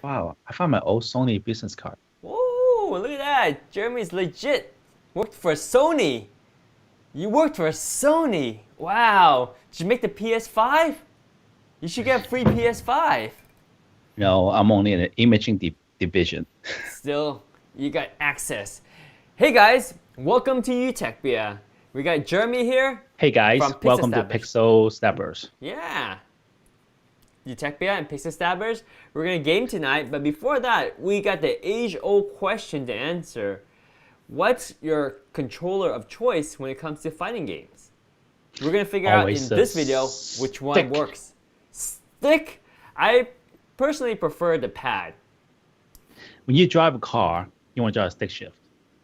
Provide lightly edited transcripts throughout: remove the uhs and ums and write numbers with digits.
Wow, I found my old Sony business card. Whoa, look at that. Jeremy's legit. Worked for Sony. You worked for Sony. Wow. Did you make the PS5? You should get a free PS5. No, I'm only in the imaging division. Still, you got access. Hey guys, welcome to UTECHPIA. We got Jeremy here. Hey guys, From Pixel welcome to Stabbers. Pixel Stabbers. Yeah. UTECHPIA and Pixel Stabbers. We're gonna game tonight, but before that, we got the age-old question to answer. What's your controller of choice when it comes to fighting games? We're gonna figure out Always in a this video which one stick. works. Stick? I personally prefer the pad. When you drive a car, you want to drive a stick shift.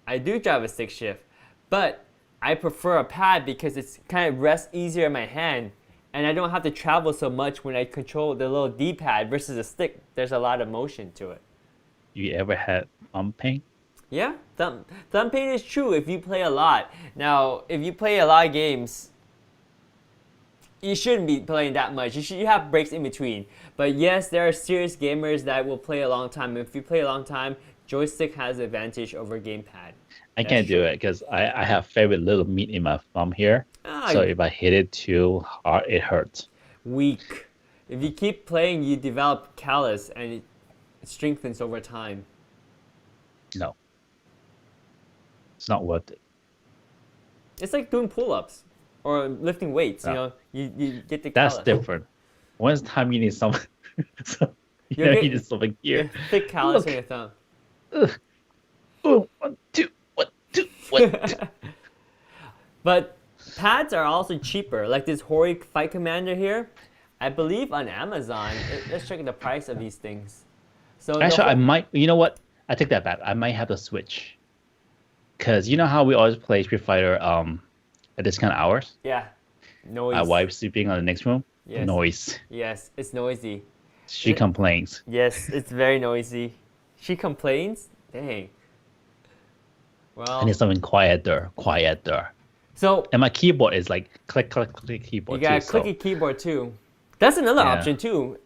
I do drive a stick shift, but I prefer a pad because it's kind of rests easier in my hand, and I don't have to travel so much when I control the little D-pad versus a stick. There's a lot of motion to it. You ever had thumb pain? Yeah, thumb pain is true if you play a lot. Now, if you play a lot of games, you shouldn't be playing that much. You have breaks in between. But yes, there are serious gamers that will play a long time. If you play a long time, joystick has advantage over gamepad. I can't do it because I have very little meat in my thumb here. So if I hit it too hard, it hurts. Weak. If you keep playing, you develop callus and it strengthens over time. No. It's not worth it. It's like doing pull-ups or lifting weights. You know, you get the That's callus. different. When's time you need some, you need something here. Thick callus on your thumb. Oh, 1, 2, 1, 2, 1, 2. But pads are also cheaper. Like this Hori Fight Commander here, I believe on Amazon. Let's check the price of these things. So Actually, I might. You know what? I take that back. I might have to switch. Cause you know how we always play Street Fighter at this kind of hours. Yeah, noise. My wife's sleeping on the next room. Yes. Noise. Yes, it's noisy. She complains. Yes, it's very noisy. She complains. Dang. I Well, need something quieter. so And my keyboard is like click, click, click keyboard you got a too. clicky keyboard too. That's another Yeah. option too.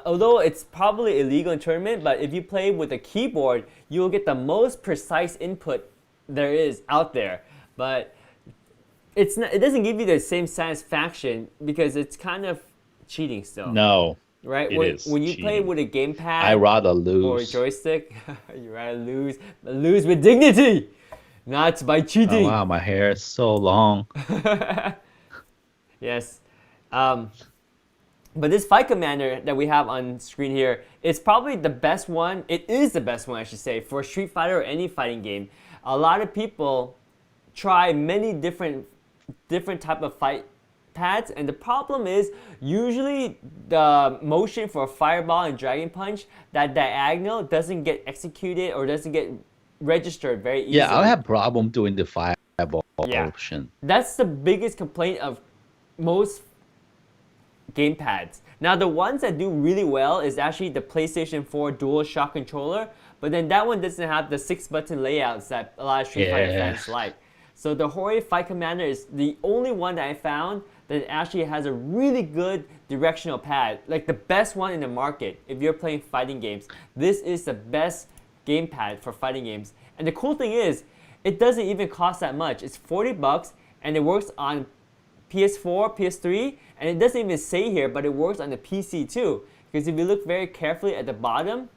Although it's probably illegal in tournament, but if you play with a keyboard, you will get the most precise input there is out there. But it's not, it doesn't give you the same satisfaction because it's kind of cheating still. No, Right? it is When you play cheating. with a gamepad I rather or a lose. joystick, you rather lose, but lose with dignity, not by Oh, cheating. wow, my hair is so long. Yes. But this Fight Commander that we have on screen here is probably the best one. It is the best one, I should say, for Street Fighter or any fighting game. A lot of people try many different type of fight pads, and the problem is usually the motion for Fireball and Dragon Punch, that diagonal doesn't get executed or doesn't get registered very easily. Yeah, I have problem doing the fireball option. That's the biggest complaint of most gamepads. Now the ones that do really well is actually the PlayStation 4 DualShock controller, but then that one doesn't have the 6-button layouts that a lot of Street Fighter fans like. So the Hori Fight Commander is the only one that I found that actually has a really good directional pad, like the best one in the market. If you're playing fighting games, this is the best gamepad for fighting games. And the cool thing is, it doesn't even cost that much. It's $40 and it works on PS4, PS3, and it doesn't even say here, but it works on the PC too. Because if you look very carefully at the bottom,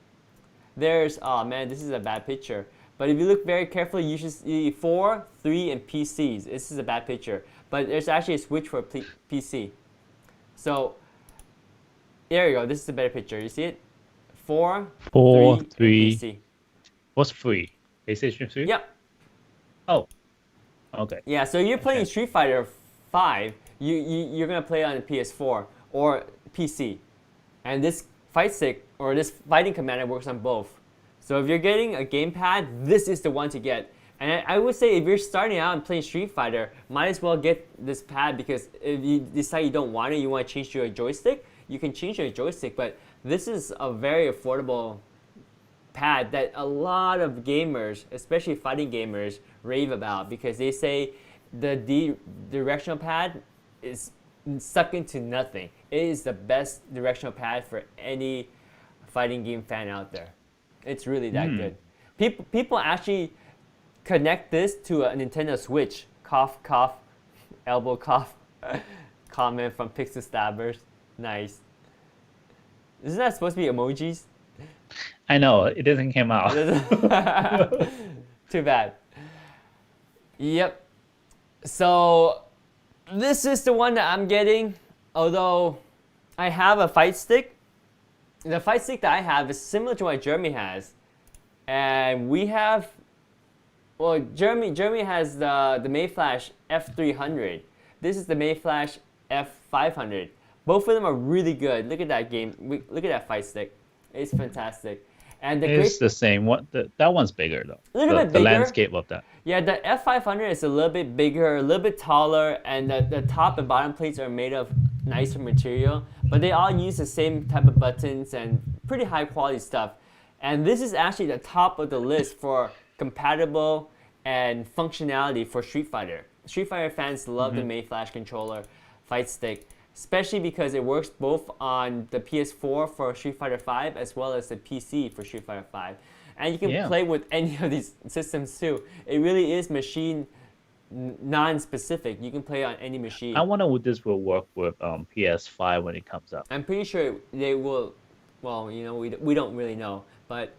there's, oh man, this is a bad picture. But if you look very carefully, you should see 4, 3, and PCs. This is a bad picture. But there's actually a switch for PC. So, there you go. This is a better picture. You see it? 4, 4, 3, 3. and PC. What's free? PlayStation 3? Yep. Oh, okay. Yeah, so you're playing Okay. Street Fighter 5, you're going to play on the PS4 or PC. And this fight stick or this fighting commander works on both. So if you're getting a gamepad, this is the one to get. And I would say if you're starting out and playing Street Fighter, might as well get this pad, because if you decide you don't want it, you want to change to a joystick, you can change to a joystick. But this is a very affordable pad that a lot of gamers, especially fighting gamers, rave about, because they say the directional pad is second to nothing. It is the best directional pad for any fighting game fan out there. It's really that good. People actually connect this to a Nintendo Switch. Cough, cough, elbow cough. Comment from Pixel Stabbers. Nice. Isn't that supposed to be emojis? I know, it doesn't come out. Too bad. Yep. So this is the one that I'm getting. Although I have a fight stick. The fight stick that I have is similar to what Jeremy has. And we have, well, Jeremy has the Mayflash F300. This is the Mayflash F500. Both of them are really good. Look at that game. Look at that fight stick. It's fantastic. And it's the same. That one's bigger though. A little bit bigger. The landscape of that. Yeah, the F500 is a little bit bigger, a little bit taller, and the top and bottom plates are made of nicer material. But they all use the same type of buttons and pretty high quality stuff. And this is actually the top of the list for compatible and functionality for Street Fighter. Street Fighter fans love the Mayflash controller fight stick, especially because it works both on the PS4 for Street Fighter V as well as the PC for Street Fighter V. And you can play with any of these systems too. It really is machine non-specific. You can play on any machine. I wonder if this will work with PS5 when it comes out. I'm pretty sure they will. Well, you know, we don't really know, but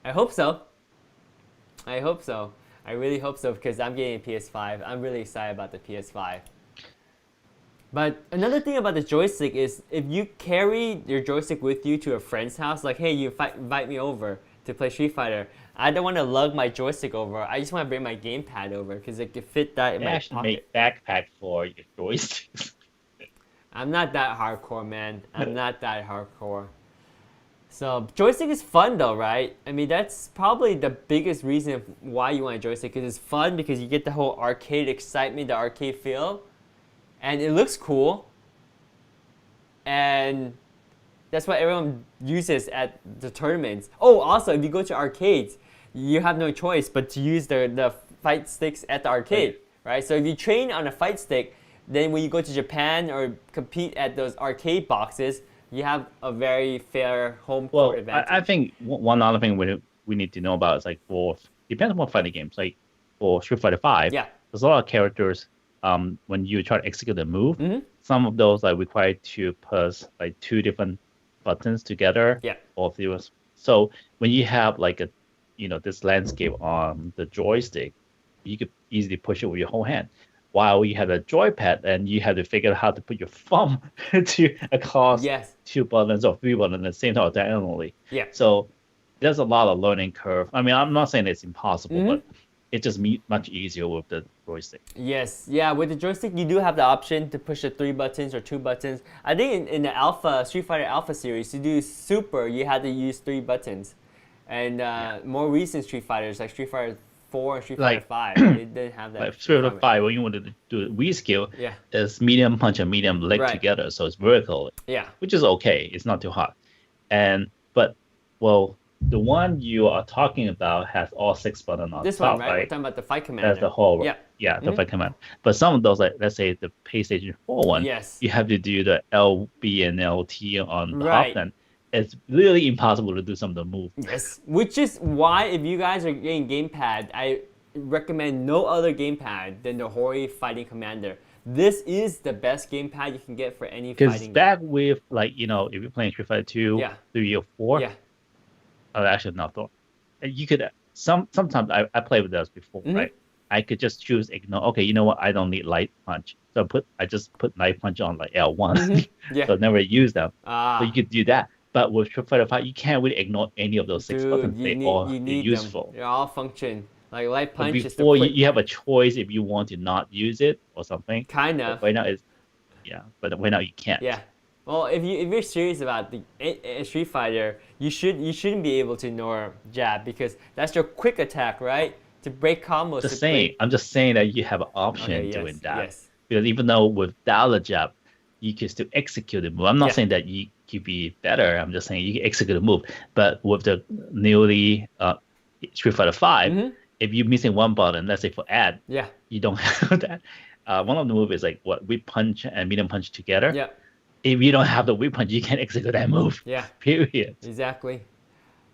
I hope so. I hope so. I really hope so because I'm getting a PS5. I'm really excited about the PS5. But another thing about the joystick is if you carry your joystick with you to a friend's house, like, hey, you invite me over to play Street Fighter, I don't want to lug my joystick over. I just want to bring my gamepad over because it can fit that in my pocket. Make backpack for your joysticks. I'm not that hardcore, man. I'm not that hardcore. So joystick is fun though, right? I mean, that's probably the biggest reason why you want a joystick, because it's fun because you get the whole arcade excitement, the arcade feel, and it looks cool. And that's what everyone uses at the tournaments. Oh, also, if you go to arcades, you have no choice but to use the fight sticks at the arcade, right? So if you train on a fight stick, then when you go to Japan or compete at those arcade boxes, you have a very fair home court advantage. I think one other thing we need to know about is like depends on what fighting games. Like for Street Fighter V, there's a lot of characters. When you try to execute a move, some of those are required to press like 2 different buttons together. Or through. So when you have like this landscape on the joystick, you could easily push it with your whole hand. While you have a joypad, and you have to figure out how to put your thumb across 2 buttons or 3 buttons at the same time diagonally. So there's a lot of learning curve. I mean, I'm not saying it's impossible, but it's just much easier with the joystick. Yes, yeah. With the joystick, you do have the option to push the 3 buttons or 2 buttons. I think in the Street Fighter Alpha series, to do Super, you had to use 3 buttons, and more recent Street Fighters like Street Fighter 4 and Street Fighter 5, they didn't have that. Like Street Fighter 5, when you wanted to do the Wii skill, is medium punch and medium leg together, so it's vertical. Which is okay. It's not too hard. But the one you are talking about has all 6 buttons on this top, one, right? We're talking about the Fight Commander. That's the whole, the Fight Commander. But some of those, like let's say the PlayStation 4 one, you have to do the L, B, and LT on the top. Then it's really impossible to do some of the moves. Yes, which is why if you guys are getting gamepad, I recommend no other gamepad than the Hori Fighting Commander. This is the best gamepad you can get for any fighting game. Because back with if you're playing Street Fighter 2, 3, or 4, actually not 4. You could sometimes I played with those before, right? I could just choose ignore. Okay, you know what? I don't need light punch, so I just put light punch on like L1, so never use them. So you could do that. But with Street Fighter 5, you can't really ignore any of those 6 buttons. They all useful. Them. They all function. Like light punch is the before you have a choice if you want to not use it or something. Kind of. But right now but right now you can't. Yeah. Well, if you're serious about the Street Fighter, you shouldn't be able to ignore jab because that's your quick attack, right? To break combos. I'm just saying that you have an option doing that. Because even though without the jab, you can still execute the move. I'm not saying that you could be better. I'm just saying you can execute a move. But with the newly Street Fighter 5, if you're missing one button, let's say for add, you don't have that. One of the moves is like whip punch and medium punch together. if you don't have the weapon, you can't execute that move. Yeah. Period. Exactly.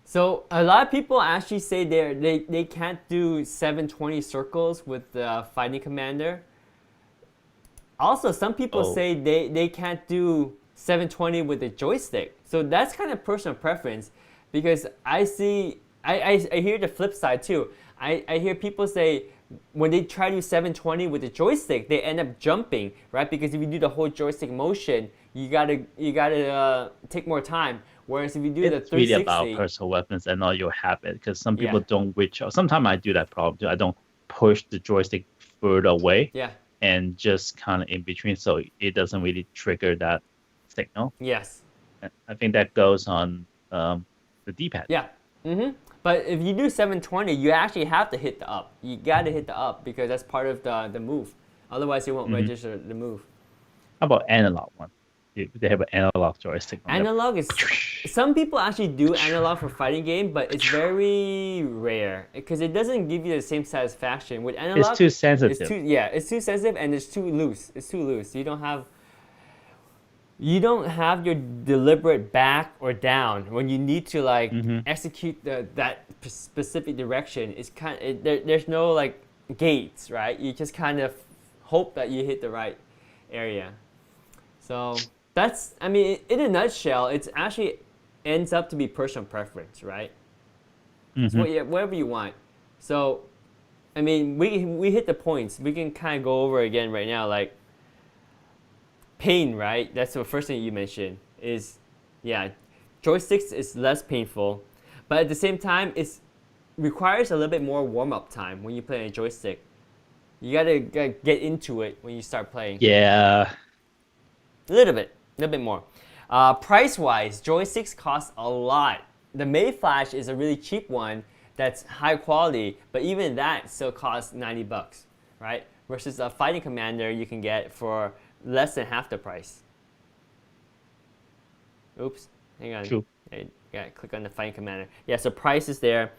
So a lot of people actually say they can't do 720 circles with the fighting commander. Also, some people say they can't do 720 with the joystick. So that's kind of personal preference, because I hear the flip side too. I hear people say when they try to do 720 with the joystick, they end up jumping, right? Because if you do the whole joystick motion, you gotta take more time. Whereas if you do the 360, really about personal weapons and not your habit. Because some people don't reach out. Sometimes I do that problem too. I don't push the joystick further away. Yeah. And just kind of in between, so it doesn't really trigger that signal. Yes. I think that goes on the D-pad. Yeah. But if you do 720, you actually have to hit the up. You got to hit the up because that's part of the move. Otherwise, you won't register the move. How about analog one? They have an analog joystick. Analog is... Some people actually do analog for fighting game, but it's very rare because it doesn't give you the same satisfaction. With analog, it's too sensitive. It's too sensitive and it's too loose. It's too loose. You don't have your deliberate back or down when you need to execute that specific direction. It's there's no like gates, right? You just kind of hope that you hit the right area. So that's, I mean, in a nutshell, it's actually ends up to be personal preference, right? So whatever you want. So, I mean, we hit the points. We can kind of go over again right now, like pain, right? That's the first thing you mentioned is, joysticks is less painful, but at the same time, it requires a little bit more warm-up time when you play a joystick. You gotta get into it when you start playing. Yeah. A little bit more. Price-wise, joysticks cost a lot. The Mayflash is a really cheap one that's high quality, but even that still costs $90, right? Versus a fighting commander you can get for less than half the price. Oops, hang on. True. You gotta click on the fighting commander. Yeah, so price is there.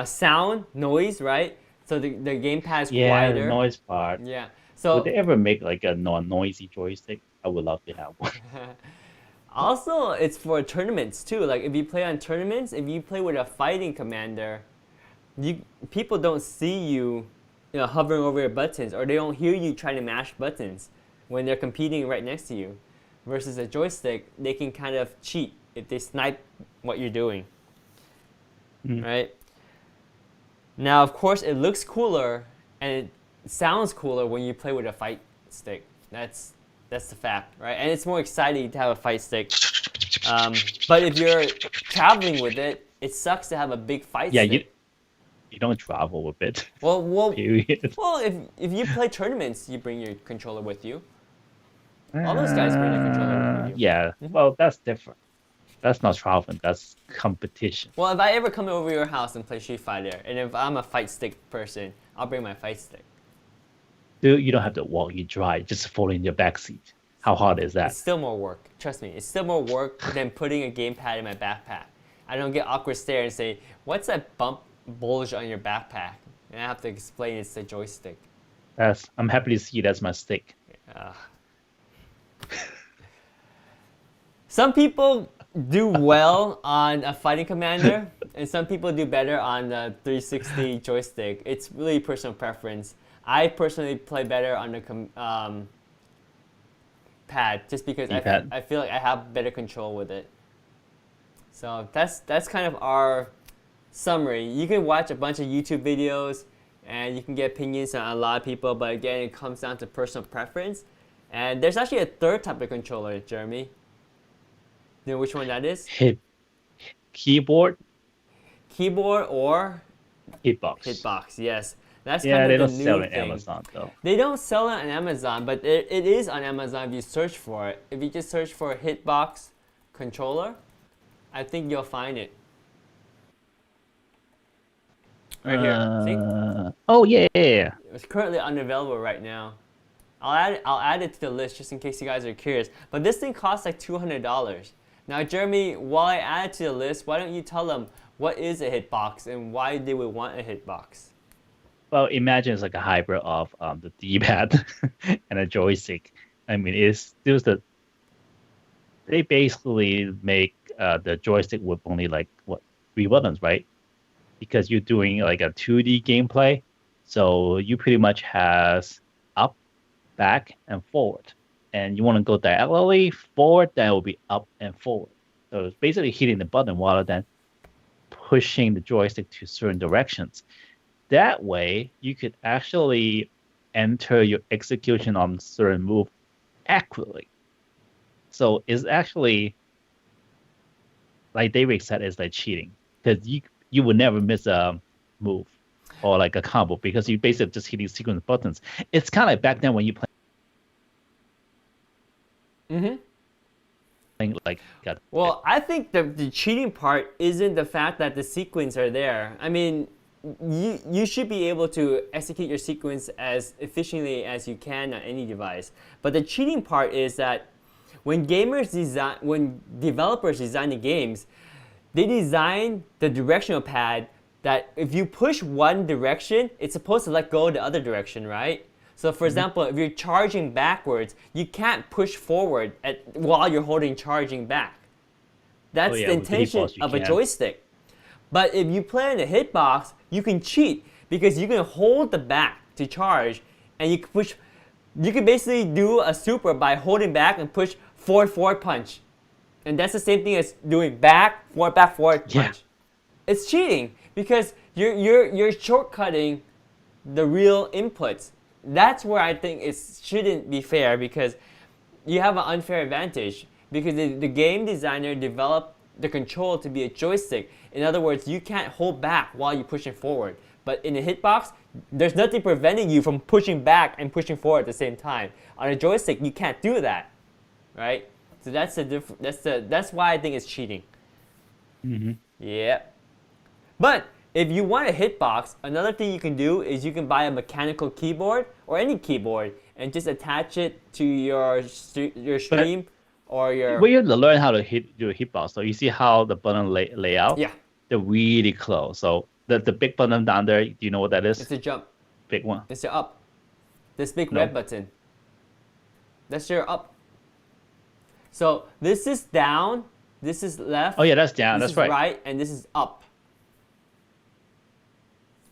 Sound, noise, right? So the gamepad is quieter. Yeah, the noise part. Yeah. So would they ever make like a non-noisy joystick? I would love to have one. Also, it's for tournaments too. Like if you play on tournaments, if you play with a fighting commander, people don't see you, hovering over your buttons, or they don't hear you trying to mash buttons when they're competing right next to you. Versus a joystick, they can kind of cheat if they snipe what you're doing. Right? Now, of course, it looks cooler and it sounds cooler when you play with a fight stick. That's the fact, right? And it's more exciting to have a fight stick. But if you're traveling with it, it sucks to have a big fight stick. Yeah, you don't travel with it. Well, period. Well, if you play tournaments, you bring your controller with you. All those guys bring their controller with you. Yeah, well, that's different. That's not traveling, that's competition. Well, if I ever come over your house and play Street Fighter, and if I'm a fight stick person, I'll bring my fight stick. Dude, you don't have to walk, you drive, just fall in your backseat. How hard is that? It's still more work. Trust me, it's still more work than putting a gamepad in my backpack. I don't get awkward stare and say, what's that bump bulge on your backpack? And I have to explain it's the joystick. I'm happy to see that's my stick. Some people do well on a fighting commander, and some people do better on the 360 joystick. It's really personal preference. I personally play better on the pad just because I feel like I have better control with it. So that's kind of our summary. You can watch a bunch of YouTube videos and you can get opinions on a lot of people, but again, it comes down to personal preference. And there's actually a third type of controller, Jeremy. You know which one that is? Keyboard or Hitbox. Hitbox, yes. That's yeah, kind of they the don't sell new it on thing. Amazon though. They don't sell it on Amazon, but it is on Amazon if you search for it. If you just search for Hitbox controller, I think you'll find it. Right here. See? Oh yeah. It's currently unavailable right now. I'll add it to the list just in case you guys are curious. But this thing costs like $200. Now, Jeremy, while I add it to the list, why don't you tell them what is a Hitbox and why they would want a Hitbox? Well, imagine it's like a hybrid of the D-pad and a joystick. I mean, it's still they basically make the joystick with only like 3 buttons, right? Because you're doing like a 2D gameplay, so you pretty much has up, back, and forward. And you want to go diagonally forward, that will be up and forward. So it's basically hitting the button rather than pushing the joystick to certain directions. That way, you could actually enter your execution on certain move accurately. So it's actually, like David said, it's like cheating because you would never miss a move or like a combo because you basically just hitting sequence buttons. It's kind of like back then when you playing like. Well, I think the cheating part isn't the fact that the sequence are there. I mean, you should be able to execute your sequence as efficiently as you can on any device. But the cheating part is that when developers design the games, they design the directional pad that if you push one direction, it's supposed to let go the other direction, right? So for example, if you're charging backwards, you can't push forward while you're holding charging back. That's the intention of a joystick. But if you play in a hitbox, you can cheat because you can hold the back to charge, and you can push. You can basically do a super by holding back and push forward punch, and that's the same thing as doing back forward punch. Yeah. It's cheating because you're shortcutting the real inputs. That's where I think it shouldn't be fair because you have an unfair advantage because the game designer developed the control to be a joystick. In other words, you can't hold back while you're pushing forward. But in a hitbox, there's nothing preventing you from pushing back and pushing forward at the same time. On a joystick, you can't do that, right? So that's why I think it's cheating. Yeah. But if you want a hitbox, another thing you can do is you can buy a mechanical keyboard or any keyboard and just attach it to your stream or your. We have to learn how to do a hitbox. So you see how the button layout? Yeah. They're really close. So the big button down there, do you know what that is? It's a jump. Big one. It's your up. This big red button. That's your up. So this is down. This is left. Oh yeah, that's down. This That's is right, and this is up.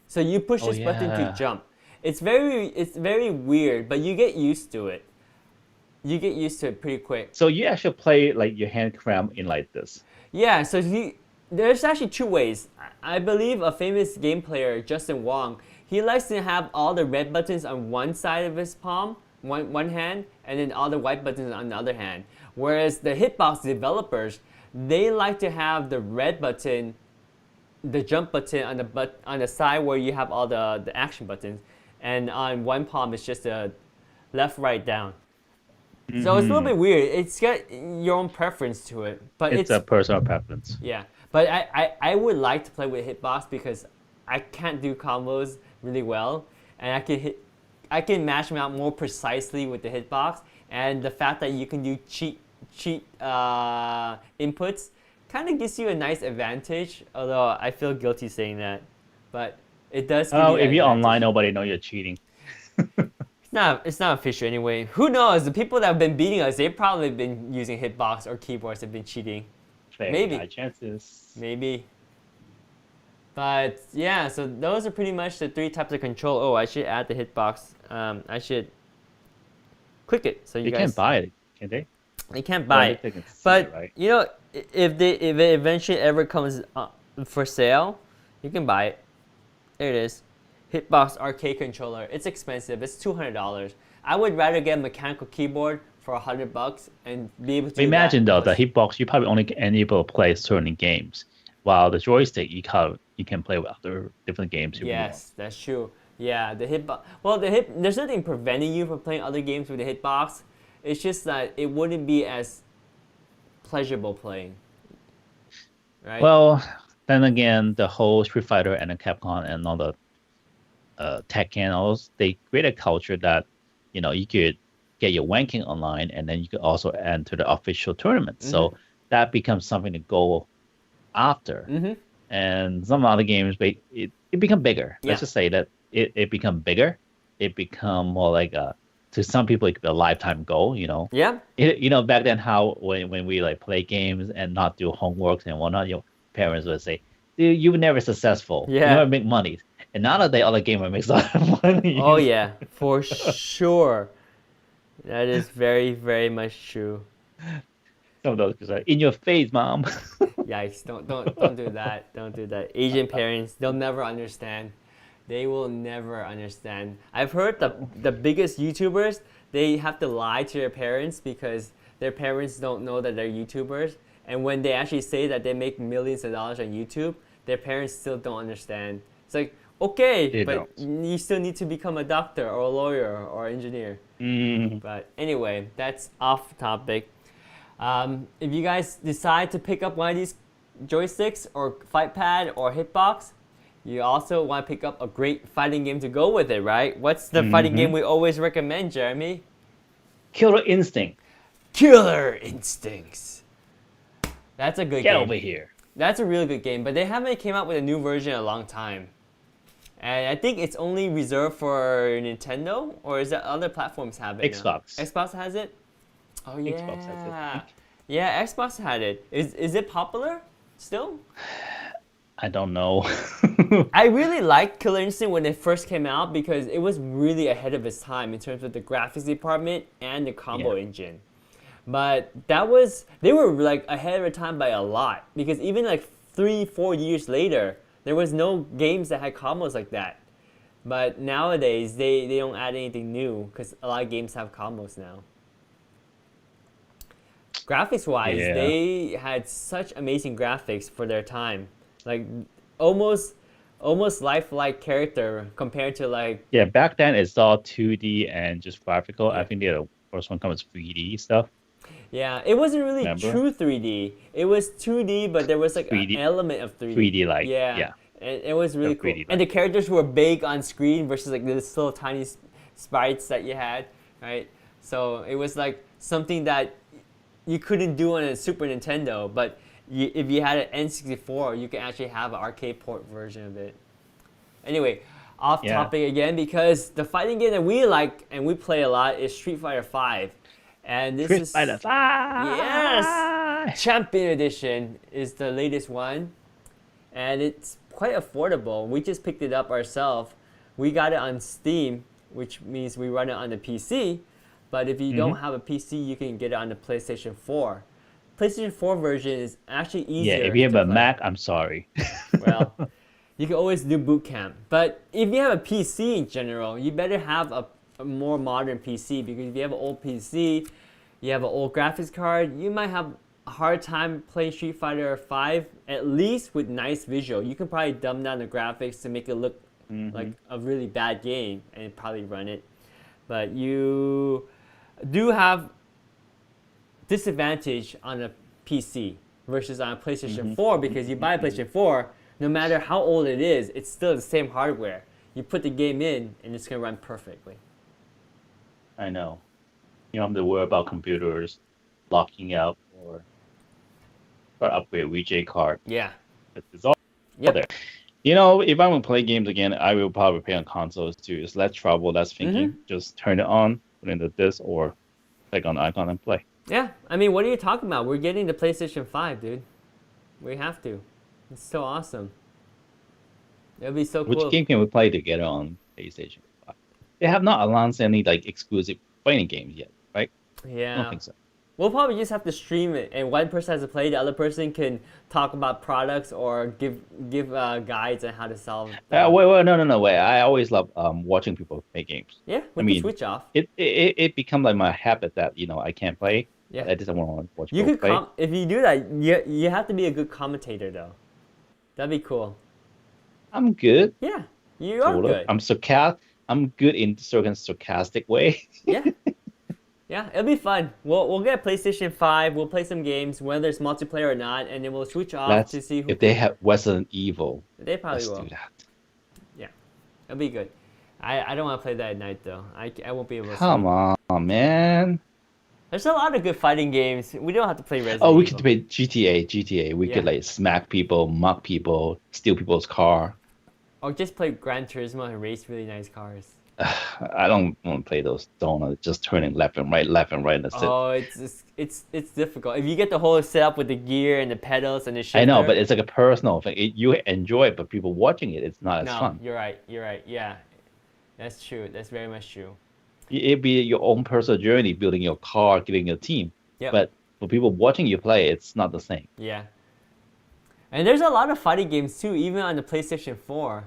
So you push this button to jump. It's very weird, but you get used to it. You get used to it pretty quick. So you actually play like your hand cramp in like this. Yeah, so there's actually 2 ways. I believe a famous game player, Justin Wong, he likes to have all the red buttons on one side of his palm, one hand, and then all the white buttons on the other hand. Whereas the hitbox developers, they like to have the red button, the jump button on the side where you have all the action buttons, and on one palm it's just a left, right, down. So it's a little bit weird. It's got your own preference to it, but it's a personal preference. Yeah, but I would like to play with hitbox because I can't do combos really well, and I can match them out more precisely with the hitbox, and the fact that you can do cheat inputs kind of gives you a nice advantage, although I feel guilty saying that, but it does give you if you're advantage. online, nobody knows you're cheating. It's not official anyway. Who knows? The people that have been beating us, they've probably been using hitbox or keyboards, have been cheating. Maybe. High chances. Maybe. But yeah, so those are pretty much the 3 types of control. Oh, I should add the hitbox. I should click it so you guys can't buy it, can they? You can't buy it. But right? you know, if it eventually ever comes for sale, you can buy it. There it is. Hitbox arcade controller. It's expensive. It's $200. I would rather get a mechanical keyboard for $100 and be able to. Imagine though, the hitbox you probably only enable to play certain games, while the joystick you can play with other different games. Yes, that's true. Yeah, the hitbox. Well, there's nothing preventing you from playing other games with the hitbox. It's just that it wouldn't be as pleasurable playing. Right? Well, then again, the whole Street Fighter and the Capcom and all the Tekken, they create a culture that you could get your ranking online, and then you could also enter the official tournament. So that becomes something to go after. And some other games, it become bigger. Let's just say that it become bigger. It become more like a to some people it could be a lifetime goal. Yeah. Back then how when we like play games and not do homework and whatnot, parents would say, "Dude, you were never successful. You Yeah. never make money." And nowadays, other gamer makes a lot of money. Oh yeah, for sure. That is very, very much true. Some of those kids are in your face, mom. Yikes! Don't do that. Don't do that. Asian parents, they'll never understand. They will never understand. I've heard the biggest YouTubers, they have to lie to their parents because their parents don't know that they're YouTubers. And when they actually say that they make millions of dollars on YouTube, their parents still don't understand. It's like, okay, but you still need to become a doctor or a lawyer or engineer. But anyway, that's off topic. If you guys decide to pick up one of these joysticks or fight pad or hitbox, you also want to pick up a great fighting game to go with it, right? What's the fighting game we always recommend, Jeremy? Killer Instinct. Killer Instincts. That's a good game. Get over here. That's a really good game, but they haven't came out with a new version in a long time. And I think it's only reserved for Nintendo, or is that other platforms have it Xbox. now? Xbox has it? Oh yeah. Xbox has it. Yeah, Xbox had it. Is it popular still? I don't know. I really liked Killer Instinct when it first came out because it was really ahead of its time in terms of the graphics department and the combo engine. But they were like ahead of their time by a lot because even like 3-4 years later, there was no games that had combos like that. But nowadays, they don't add anything new because a lot of games have combos now. Graphics-wise, they had such amazing graphics for their time. Like almost lifelike character compared to like... Yeah, back then it's all 2D and just graphical. I think the first one comes 3D stuff. Yeah, it wasn't really true 3D. It was 2D, but there was like 3D, an element of 3D. 3D-like, yeah. And it was really cool. And the characters were big on screen versus like this little tiny sprites that you had, right? So it was like something that you couldn't do on a Super Nintendo, but if you had an N64, you can actually have an arcade port version of it. Anyway, off topic again, because the fighting game that we like and we play a lot is Street Fighter V. And this is Street Fighter V! Yes! Champion Edition is the latest one. And it's quite affordable. We just picked it up ourselves. We got it on Steam, which means we run it on the PC. But if you don't have a PC, you can get it on the PlayStation 4. PlayStation 4 version is actually easier. Yeah, if you have a Mac, I'm sorry. Well, you can always do boot camp. But if you have a PC in general, you better have a more modern PC, because if you have an old PC, you have an old graphics card, you might have a hard time playing Street Fighter V, at least with nice visual. You can probably dumb down the graphics to make it look like a really bad game and probably run it. But you do have disadvantage on a PC versus on a PlayStation 4, because you buy a PlayStation 4, no matter how old it is, it's still the same hardware. You put the game in and it's going to run perfectly. I know. You don't have to worry about computers locking out or upgrade VJ card. Yeah. It's all there. You know, if I want to play games again, I will probably play on consoles too. It's less trouble, less thinking. Just turn it on, put in the disc, or click on the icon and play. Yeah, I mean, what are you talking about? We're getting the PlayStation 5, dude. We have to. It's so awesome. It'll be so cool. Which game can we play together on PlayStation 5? They have not announced any like exclusive fighting games yet, right? Yeah. I don't think so. We'll probably just have to stream it, and one person has to play, the other person can talk about products or give guides on how to sell them. Wait. I always love watching people play games. Yeah, we can switch off. It become like my habit that I can't play. Yeah. I just want to watch you people play. If you do that, you have to be a good commentator though. That'd be cool. I'm good. Yeah, you are good. I'm good in certain sarcastic way. Yeah. Yeah, it'll be fun. We'll get a PlayStation 5. We'll play some games, whether there's multiplayer or not, and then we'll switch off to see who. If they have Resident Evil, they probably will. Let's do that. Yeah, it'll be good. I don't want to play that at night though. I won't be able to. Come on, man. There's a lot of good fighting games. We don't have to play Resident Evil. Oh, we could play GTA. We could like smack people, mock people, steal people's car. Or just play Gran Turismo and race really nice cars. I don't want to play those donuts, just turning left and right, left and right. That's it. Oh, it's difficult. If you get the whole setup with the gear and the pedals and the I know, shifter. but it's like a personal thing. You enjoy it, but people watching it, it's not as No, fun. you're right. You're right. Yeah, that's true. That's very much true. It'd be your own personal journey, building your car, getting your team. Yep. But for people watching you play, it's not the same. Yeah. And there's a lot of fighting games too, even on the PlayStation 4.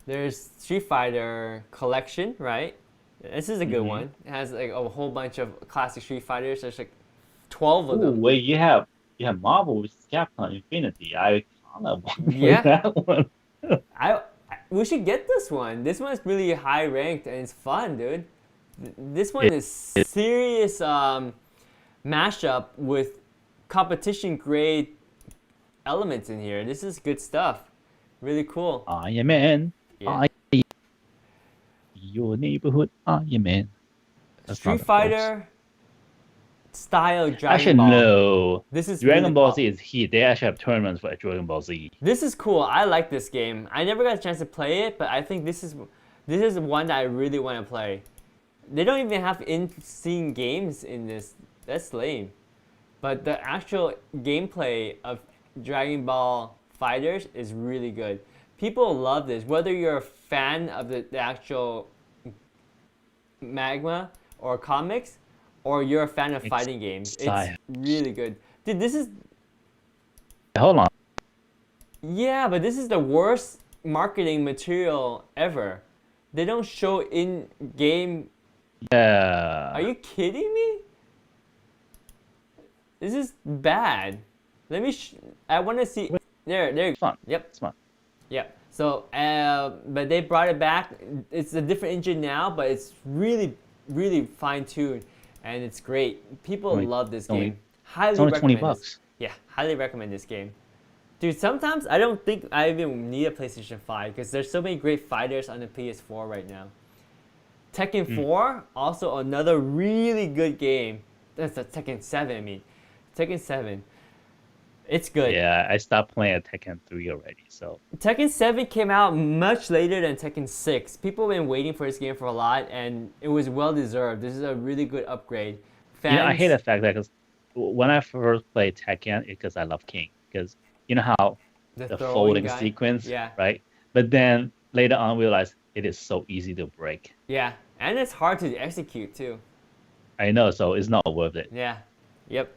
There's Street Fighter Collection, right? This is a good one. It has like a whole bunch of classic Street Fighters. There's like 12 of Ooh, them. wait, you have Marvel with Capcom Infinity. I kind of want to play Yeah. that one. I we should get this one. This one's really high ranked and it's fun, dude. This one is serious mashup with competition grade elements in here. This is good stuff. Really cool. Iron Man. Yeah. Your neighborhood Iron Man. That's not Street the Fighter style Dragon Actually, Ball. no. This is Dragon really Ball pop. Z is Heat. They actually have tournaments for Dragon Ball Z. This is cool. I like this game. I never got a chance to play it, but I think this is one that I really want to play. They don't even have in-scene games in this. That's lame. But the actual gameplay of Dragon Ball Fighters is really good. People love this. Whether you're a fan of the actual manga or comics, or you're a fan of fighting games, it's really good. Dude, this is... Hold on. Yeah, but this is the worst marketing material ever. They don't show in-game... Yeah. Are you kidding me? This is bad. Let me... I want to see... There. It's fun. Yep. It's fun. Yep. So, but they brought it back. It's a different engine now, but it's really, really fine-tuned, and it's great. People love this game. Highly It's only recommend $20. this. Yeah, highly recommend this game. Dude, sometimes I don't think I even need a PlayStation 5 because there's so many great fighters on the PS4 right now. Tekken 4, also another really good game. That's a Tekken 7, I mean. Tekken 7. It's good. Yeah, I stopped playing at Tekken 3 already, so. Tekken 7 came out much later than Tekken 6. People have been waiting for this game for a lot, and it was well deserved. This is a really good upgrade. Fans, Yeah, I hate the fact that because when I first played Tekken, because I love King, because you know how the folding sequence, right? But then later on, we realized it is so easy to break. Yeah, and it's hard to execute too. I know, so it's not worth it. Yeah, yep.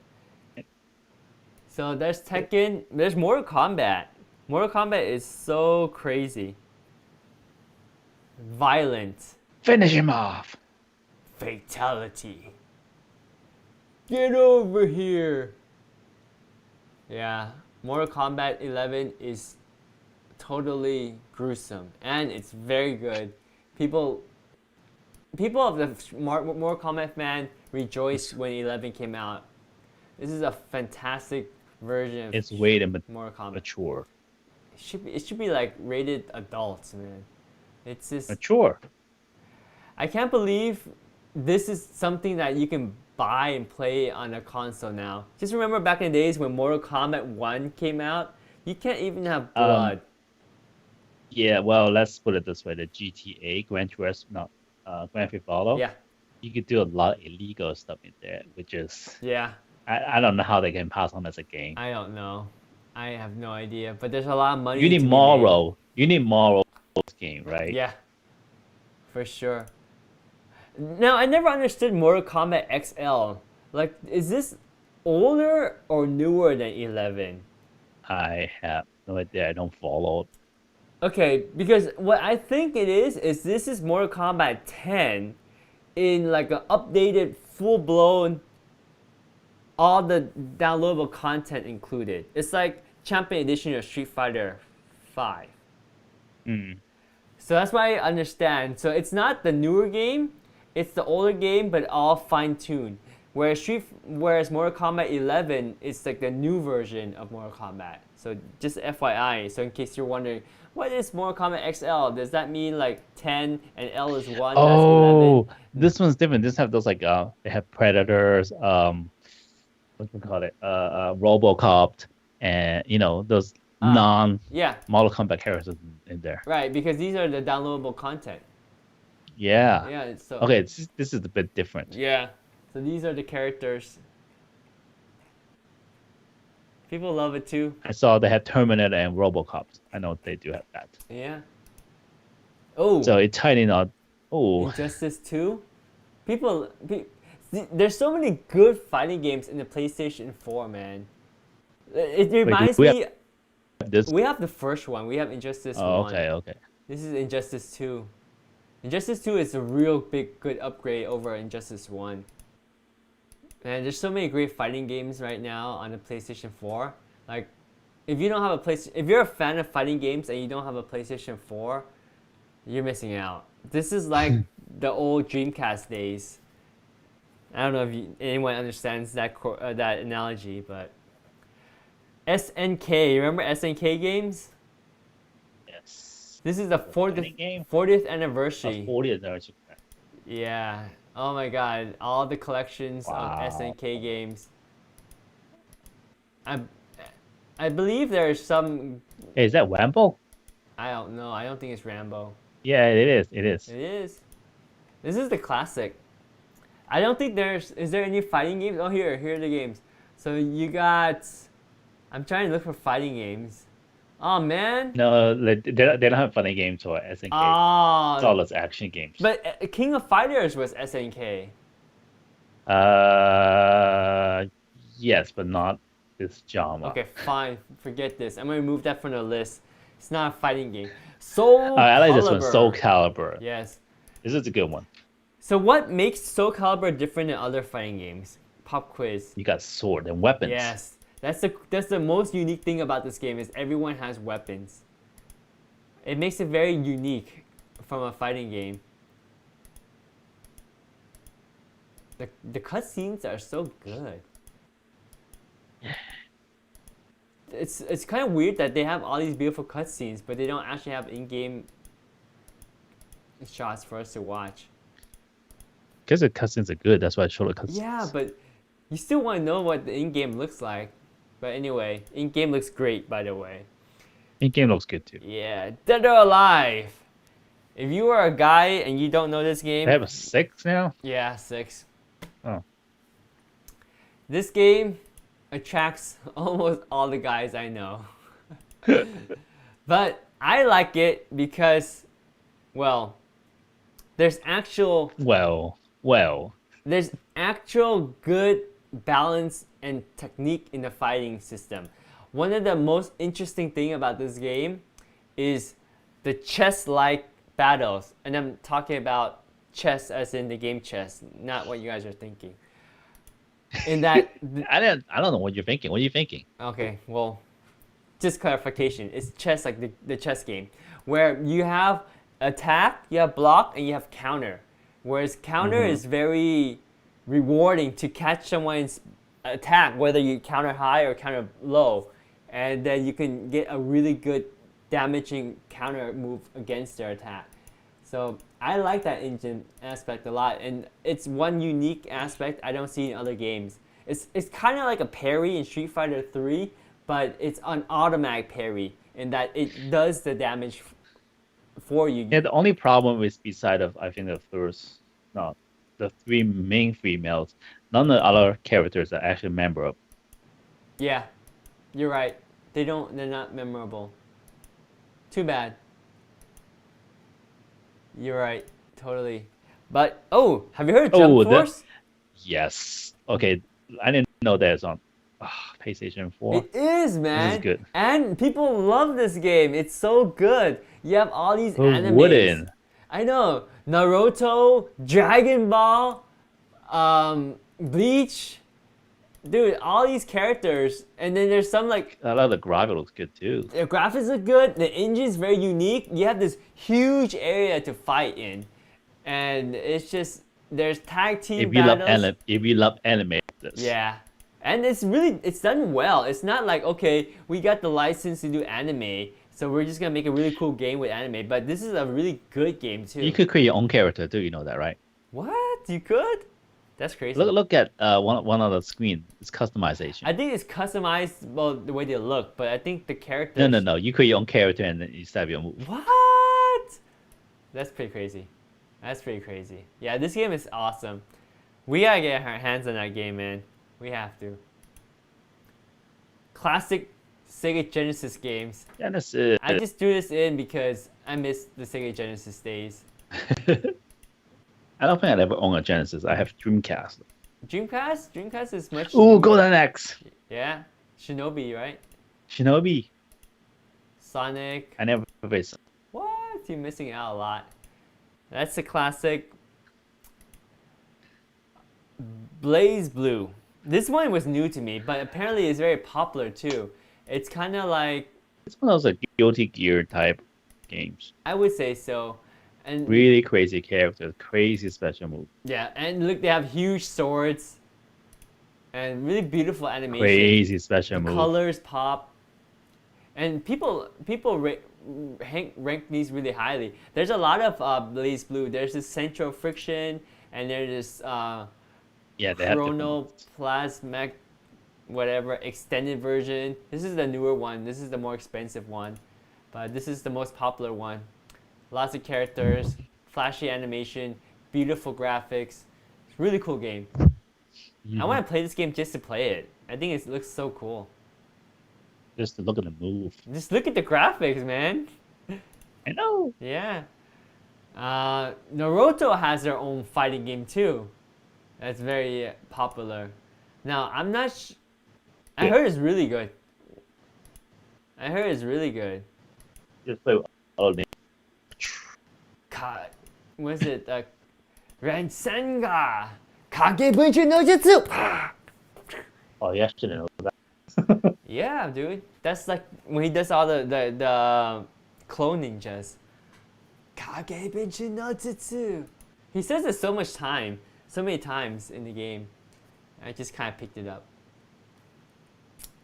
So there's Tekken. There's Mortal Kombat. Mortal Kombat is so crazy. Violent. Finish him off. Fatality. Get over here. Yeah, Mortal Kombat 11 is totally gruesome, and it's very good. People of the Mortal Kombat fan rejoiced when 11 came out. This is a fantastic version of It's way too Mortal Kombat. mature. It should be like rated adults, man. It's just Mature. I can't believe this is something that you can buy and play on a console now. Just remember back in the days when Mortal Kombat 1 came out, you can't even have blood. Yeah, well, let's put it this way: the GTA Grand Theft Auto. Yeah. You could do a lot of illegal stuff in there, which is Yeah. I don't know how they can pass on as a game. I don't know. I have no idea. But there's a lot of money. You need moral. You need moral in this game, right? Yeah. For sure. Now, I never understood Mortal Kombat XL. Like, is this older or newer than 11? I have no idea. I don't follow. Okay, because what I think it is this is Mortal Kombat 10 in like an updated, full-blown, all the downloadable content included. It's like Champion Edition of Street Fighter 5. So that's why I understand. So it's not the newer game, it's the older game, but all fine-tuned. Whereas Mortal Kombat 11 is like the new version of Mortal Kombat. So just FYI, so in case you're wondering, what is Mortal Kombat XL? Does that mean like 10 and L is 1? Oh, that's 11? this one's different. This have those like they have Predators, what do we call it? RoboCop, and those Yeah. Mortal Kombat characters in there. Right, because these are the downloadable content. Yeah. Yeah. So Okay, this is a bit different. yeah. So these are the characters. People love it too. I saw they had Terminator and RoboCop. I know they do have that. Yeah. Oh, So it's tightening up. Oh, Injustice 2. There's so many good fighting games in the PlayStation 4, man. It wait, do reminds we me. have this? We have the first one. We have Injustice Oh, 1. okay. This is Injustice 2. Injustice 2 is a real big good upgrade over Injustice 1. And there's so many great fighting games right now on the PlayStation 4. Like, if you don't have if you're a fan of fighting games and you don't have a PlayStation 4, you're missing out. This is like the old Dreamcast days. I don't know if anyone understands that that analogy, but SNK. Remember SNK games? Yes. This is the 40th anniversary. 40th anniversary. Yeah. Oh my god. All the collections Wow. of SNK games. I believe there's some. Hey, is that Rambo? I don't know. I don't think it's Rambo. Yeah, it is. It is. It is. This is the classic. I don't think is there any fighting games? Oh, here are the games. So you got. I'm trying to look for fighting games. Oh man. No, they don't have funny games for SNK. Ah. It's all those action games. But King of Fighters was SNK. Yes, but not this genre. Okay, fine. Forget this. I'm gonna remove that from the list. It's not a fighting game. Soulcalibur. I like this one, Soulcalibur. Yes. This is a good one. So what makes Soulcalibur different than other fighting games? Pop quiz. You got sword and weapons. Yes. That's the most unique thing about this game is everyone has weapons. It makes it very unique from a fighting game. The cutscenes are so good. It's kind of weird that they have all these beautiful cutscenes, but they don't actually have in-game shots for us to watch. Because the cutscenes are good, that's why I showed the cutscenes. Yeah, but you still want to know what the in-game looks like. But anyway, in-game looks great, by the way. In-game looks good too. Yeah, Dead or Alive. If you are a guy and you don't know this game... They have a 6 now? Yeah, 6. Oh. This game attracts almost all the guys I know. But I like it because, well, there's actual... There's actual good balance and technique in the fighting system. One of the most interesting thing about this game is the chess-like battles. And I'm talking about chess as in the game chess, not what you guys are thinking. In that... I don't know what you're thinking. What are you thinking? Okay, well, just clarification. It's chess like the chess game, where you have attack, you have block, and you have counter. Whereas counter is very rewarding to catch someone's attack, whether you counter high or counter low. And then you can get a really good damaging counter move against their attack. So I like that engine aspect a lot, and it's one unique aspect I don't see in other games. It's kind of like a parry in Street Fighter 3, but it's an automatic parry in that it does the damage for you. Yeah, the only problem is beside of I think the three main females, none of the other characters are actually memorable. Yeah, you're right. They're not memorable. Too bad. You're right, totally. But oh, have you heard of Jump Force? Yes. Okay, I didn't know that's on PlayStation 4. It is, man. This is good. And people love this game. It's so good. You have all these Who animes. wouldn't? I know. Naruto, Dragon Ball, Bleach. Dude, all these characters. And then there's some like... I love the graphic looks good too. The graphics look good. The engine's very unique. You have this huge area to fight in. And it's just... There's tag team battles. If you love anime, yeah. And it's done well. It's not like, okay, we got the license to do anime, so we're just gonna make a really cool game with anime. But this is a really good game too. You could create your own character too, you know that, right? What? You could? That's crazy. Look at one on the screen. It's customization. I think it's customized, well, the way they look, but I think the characters... No. You create your own character and then you stab your move. What? That's pretty crazy. That's pretty crazy. Yeah, this game is awesome. We gotta get our hands on that game, man. We have to. Classic Sega Genesis games. Genesis. I just threw this in because I miss the Sega Genesis days. I don't think I'd ever own a Genesis. I have Dreamcast. Dreamcast? Dreamcast is much. Ooh, Golden Axe. Yeah, Shinobi, right? Shinobi. Sonic. I never played. What? You're missing out a lot. That's a classic. BlazBlue. This one was new to me, but apparently it's very popular too. It's kind of like... It's one of those like Guilty Gear type games. I would say so. And really crazy characters, crazy special moves. Yeah, and look, they have huge swords. And really beautiful animation. Crazy special moves. Colors pop. And people rank these really highly. There's a lot of BlazBlue. There's this Central Friction, and there's this Chronoplasmic, whatever, extended version. This is the newer one. This is the more expensive one. But this is the most popular one. Lots of characters, flashy animation, beautiful graphics. It's a really cool game. I want to play this game just to play it. I think it looks so cool. Just to look at the move. Just look at the graphics, man. I know. Yeah. Naruto has their own fighting game too. That's very popular. Now, I'm not... I heard it's really good. I heard it's really good. Just play all the... What is it? Ransenga! Kagebunchi no Jutsu! Oh, yeah, I should know that. Yeah, dude. That's like when he does all the clone ninjas. Kagebunchi no Jutsu! He says it so many times in the game. I just kind of picked it up.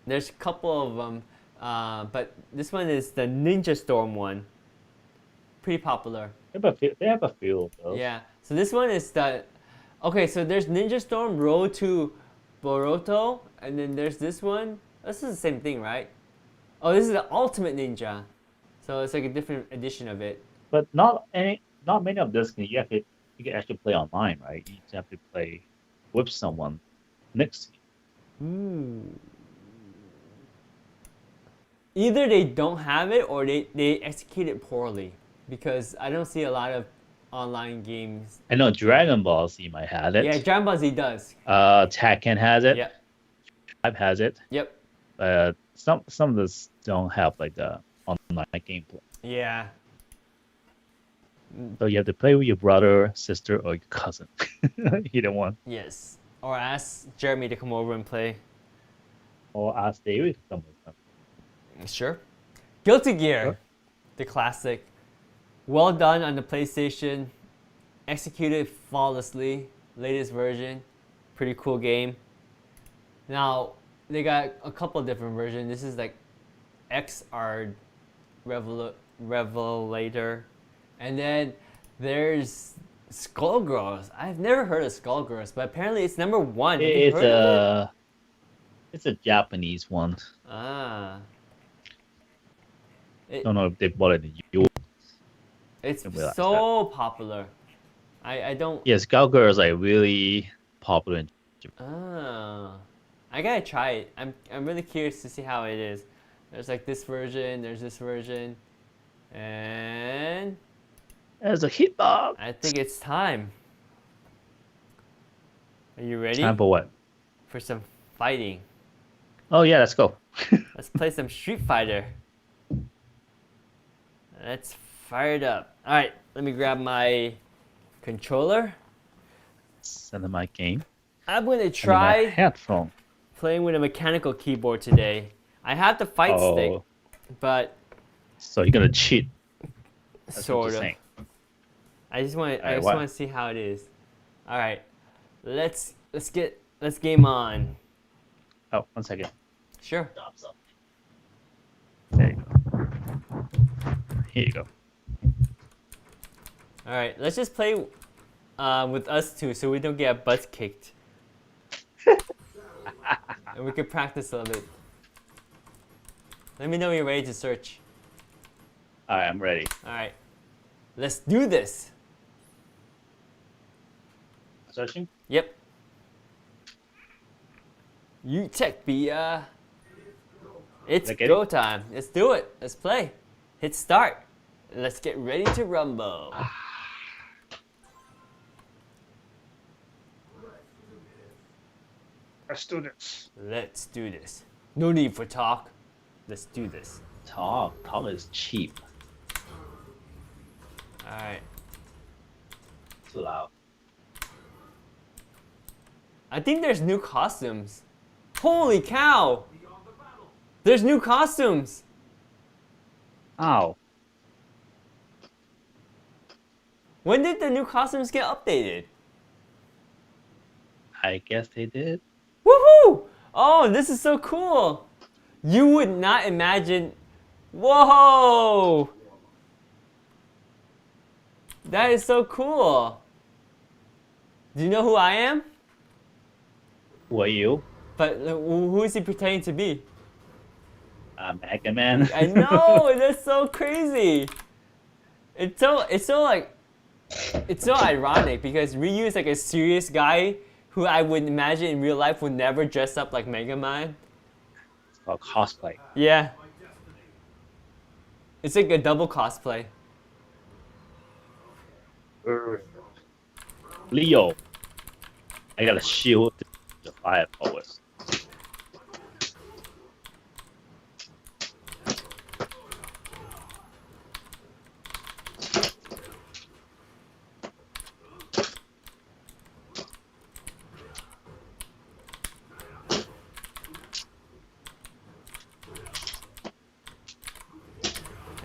There's a couple of them, but this one is the Ninja Storm one. Pretty popular. They have a few of those. Yeah. So this one is the... Okay, so there's Ninja Storm, Road to Boruto, and then there's this one. This is the same thing, right? Oh, this is the Ultimate Ninja. So it's like a different edition of it. But not many of this you can actually play online, right? You just have to play with someone next to you. Either they don't have it or they execute it poorly. Because I don't see a lot of online games. I know Dragon Ball Z might have it. Yeah, Dragon Ball Z does. Tekken has it. Yeah. Five has it. Yep. Some of this don't have like the online gameplay. Yeah. So you have to play with your brother, sister, or your cousin. Either one. Yes. Or ask Jeremy to come over and play. Or ask David to come with them. Sure. Guilty Gear. Sure. The classic. Well done on the PlayStation. Executed flawlessly. Latest version. Pretty cool game. Now, they got a couple different versions. This is like XR Revelator. And then there's Skullgirls. I've never heard of Skullgirls, but apparently it's number one. It's a Japanese one. Ah. I don't know if they bought it in the US. It's so popular. I don't... Yeah, Skullgirls is like really popular in Japan. Ah. I gotta try it. I'm really curious to see how it is. There's like this version, there's this version, and... There's a Hitbox! I think it's time. Are you ready? Time for what? For some fighting. Oh yeah, let's go. Let's play some Street Fighter. Let's fire it up. Alright, let me grab my controller. Send them my game. I'm gonna try headphone. Playing with a mechanical keyboard today. I have the fight stick, but... So you're gonna cheat? That's sort of. I just want to see how it is. All right, let's game on. Oh, 1 second. Sure. There you go. Here you go. All right, let's just play with us two, so we don't get our butts kicked. And we can practice a little bit. Let me know when you're ready to search. All right, I'm ready. All right, let's do this. searching. Yep. UTECHPIA. It's go time. Let's do it. Let's play. Hit start. Let's get ready to rumble. Let's do this. Let's do this. No need for talk. Let's do this. Talk is cheap. Alright. Too loud. I think there's new costumes. Holy cow! There's new costumes! Ow. When did the new costumes get updated? I guess they did. Woohoo! Oh, this is so cool! You would not imagine... Whoa! That is so cool! Do you know who I am? Who are you? But who is he pretending to be? Mega Man. I know! That's so crazy! It's so ironic because Ryu is like a serious guy who I would imagine in real life would never dress up like Mega Man. It's called cosplay. Yeah. It's like a double cosplay. Leo. I got a shield to fire forwards.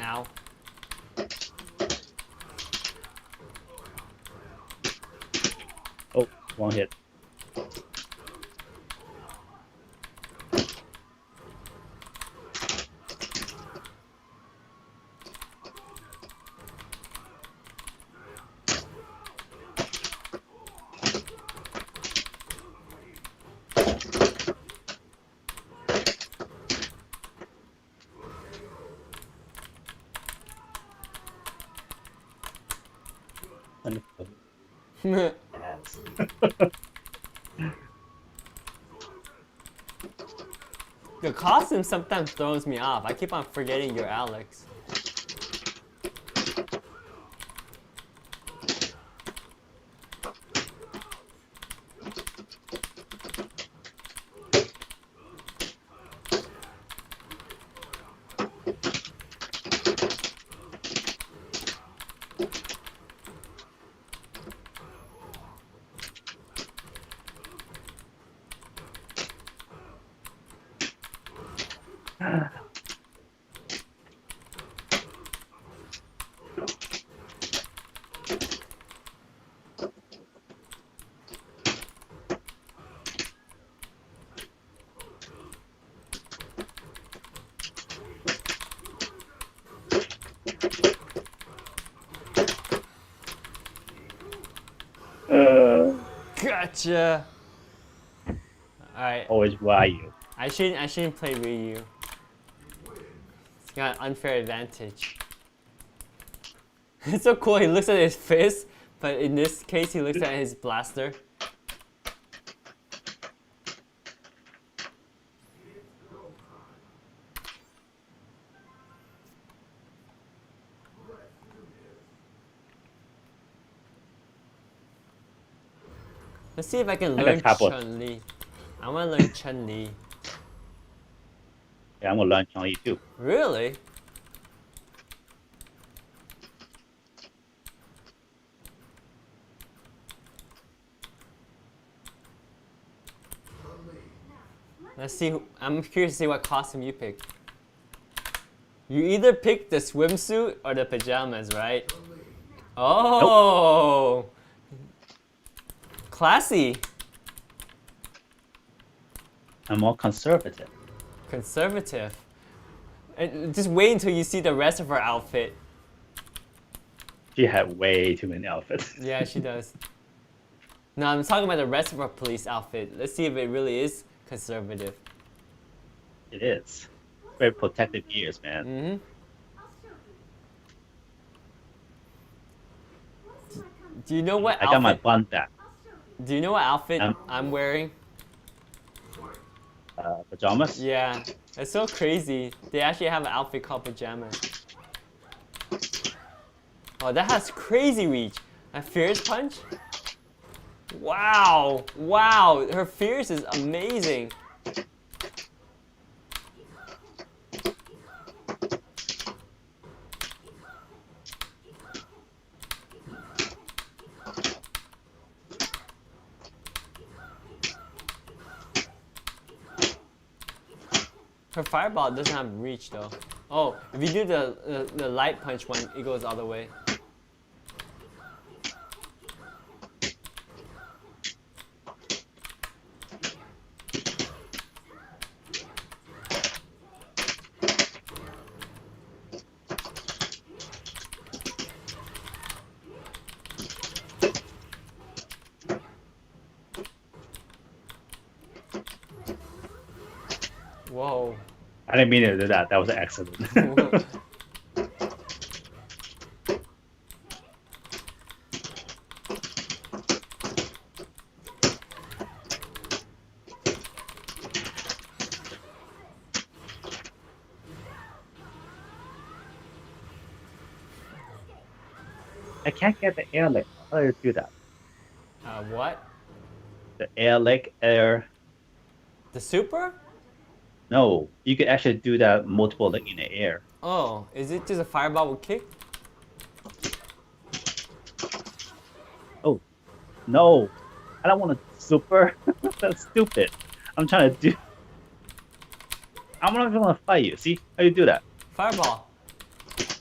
Ow. Oh, one hit. Yes. The costume sometimes throws me off. I keep on forgetting you're Alex. Gotcha. Alright. Always Ryu. I shouldn't play Ryu. He's got an unfair advantage. It's so cool. He looks at his fist, but in this case, he looks at his blaster. Let's see if I can learn Chun-Li. I want to learn Chun-Li. Yeah, I'm gonna learn Chun-Li too. Really? Let's see. I'm curious to see what costume you pick. You either pick the swimsuit or the pajamas, right? Oh! Nope. Classy. I'm more conservative. Conservative. And just wait until you see the rest of her outfit. She had way too many outfits. Yeah, she does. No, I'm talking about the rest of her police outfit. Let's see if it really is conservative. It is. Very protective ears, man. Mm-hmm. Do you know what I got my bun back. Do you know what outfit I'm wearing? Pajamas? Yeah, it's so crazy. They actually have an outfit called pajamas. Oh, that has crazy reach. A fierce punch? Wow, wow, her fierce is amazing. Her fireball doesn't have reach though. Oh, if you do the light punch one, it goes all the way. Whoa. I didn't mean to do that. That was an accident. I can't get the air lick. How do you do that? What? The air lick, air. The super? No, you can actually do that multiple lick in the air. Oh, is it just a fireball with kick? Oh, no. I don't want to super. That's stupid. I'm trying to do. I'm not going to fight you. See how you do that? Fireball.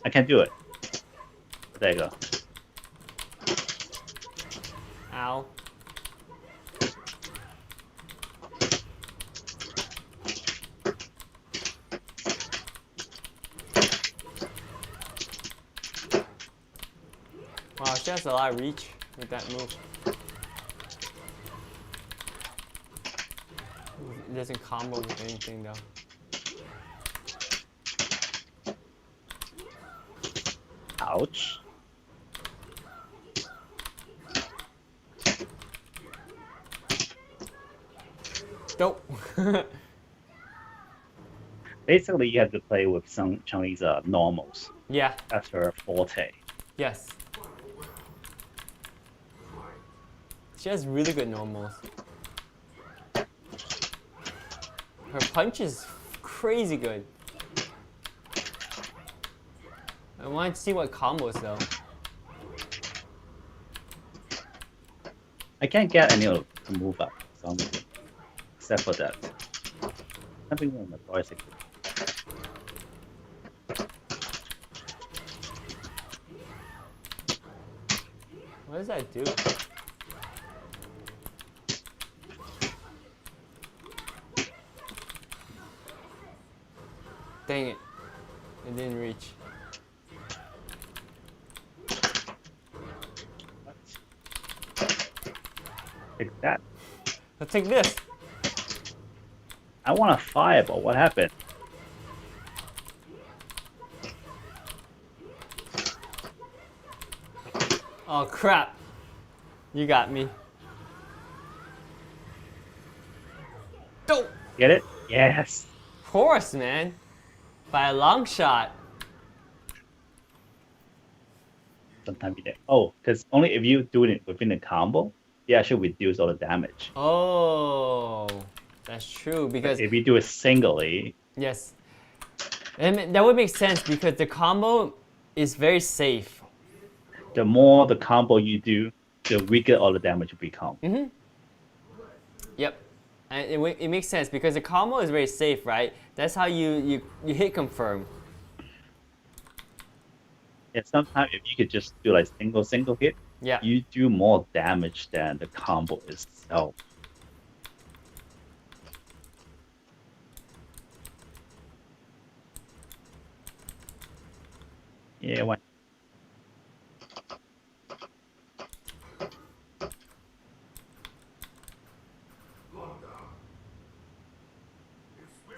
I can't do it. There you go. Ow. Wow, she has a lot of reach with that move. It doesn't combo with anything though. Ouch. Nope. Basically, you have to play with some Chinese normals. Yeah. That's her forte. Yes. She has really good normals. Her punch is crazy good. I wanted to see what combos though. I can't get any to move up, so except for that. Something on the bicycle. What does that do? Dang it. It didn't reach. What? Take that. Let's take this. I want a fireball. What happened? Oh crap. You got me. Don't. Get it? Yes. Of course, man. By a long shot. Sometimes you did. Oh, because only if you do it within the combo, you actually reduce all the damage. Oh, that's true because But if you do it singly, yes, and that would make sense because the combo is very safe. the more the combo you do, the weaker all the damage will become. Mm-hmm. Yep, and it makes sense because the combo is very safe, right? That's how you hit confirm. And sometimes if you could just do like single hit, Yeah. you do more damage than the combo itself. Yeah, why?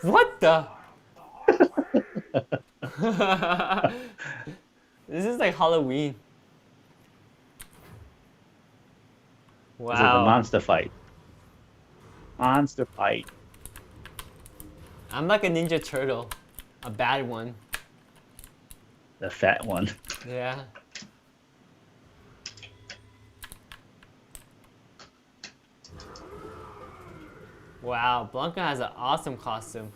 What the? This is like Halloween. This is a Wow. monster fight. Monster fight. I'm like a Ninja Turtle. A bad one. The fat one. Yeah. Wow, Blanka has an awesome costume.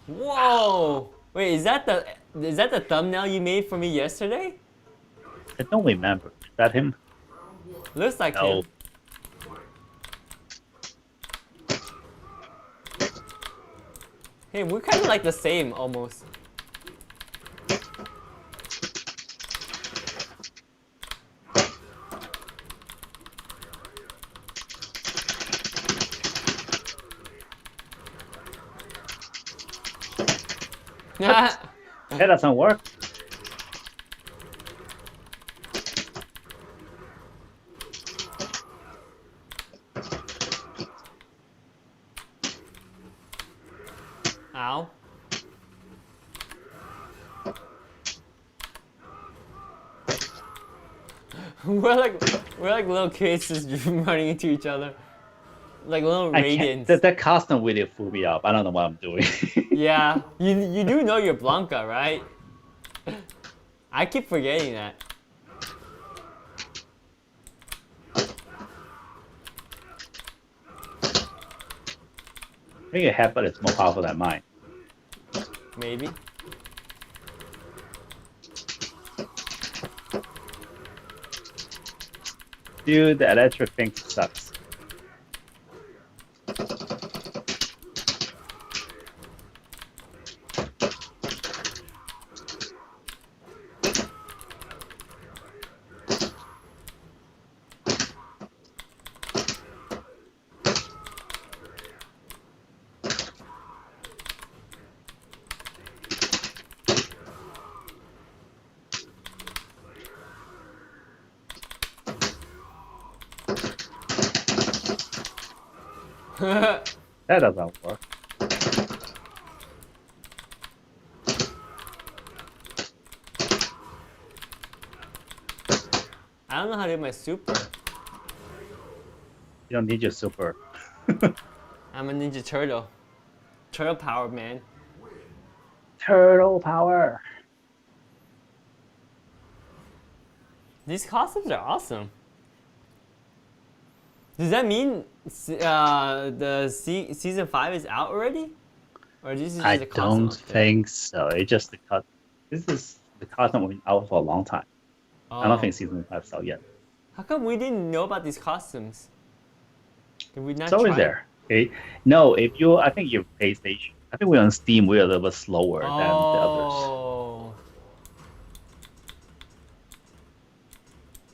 Whoa! Wait, is that the thumbnail you made for me yesterday? I don't remember. Is that him? Looks like No. him. Hey, we're kind of like the same almost. That doesn't work. Ow. we're like little kids just running into each other. Like little radiants. That costume really threw me up. I don't know what I'm doing. Yeah, you do know you're Blanka, right? I keep forgetting that. I think your headbutt is more powerful than mine. Maybe. Dude, the electric thing sucks. That doesn't work. I don't know how to do my super. You don't need your super. I'm a Ninja Turtle. Turtle power, man. Turtle power. These costumes are awesome. Does that mean season 5 is out already? Or this is just I a costume don't think so. It's just the cut. This is the costume been out for a long time. I don't think season 5 is out yet. How come we didn't know about these costumes? Did we not So try? is there. Okay. No, if you, I think your PlayStation. I think we're on Steam. We're a little bit slower than the others. Oh.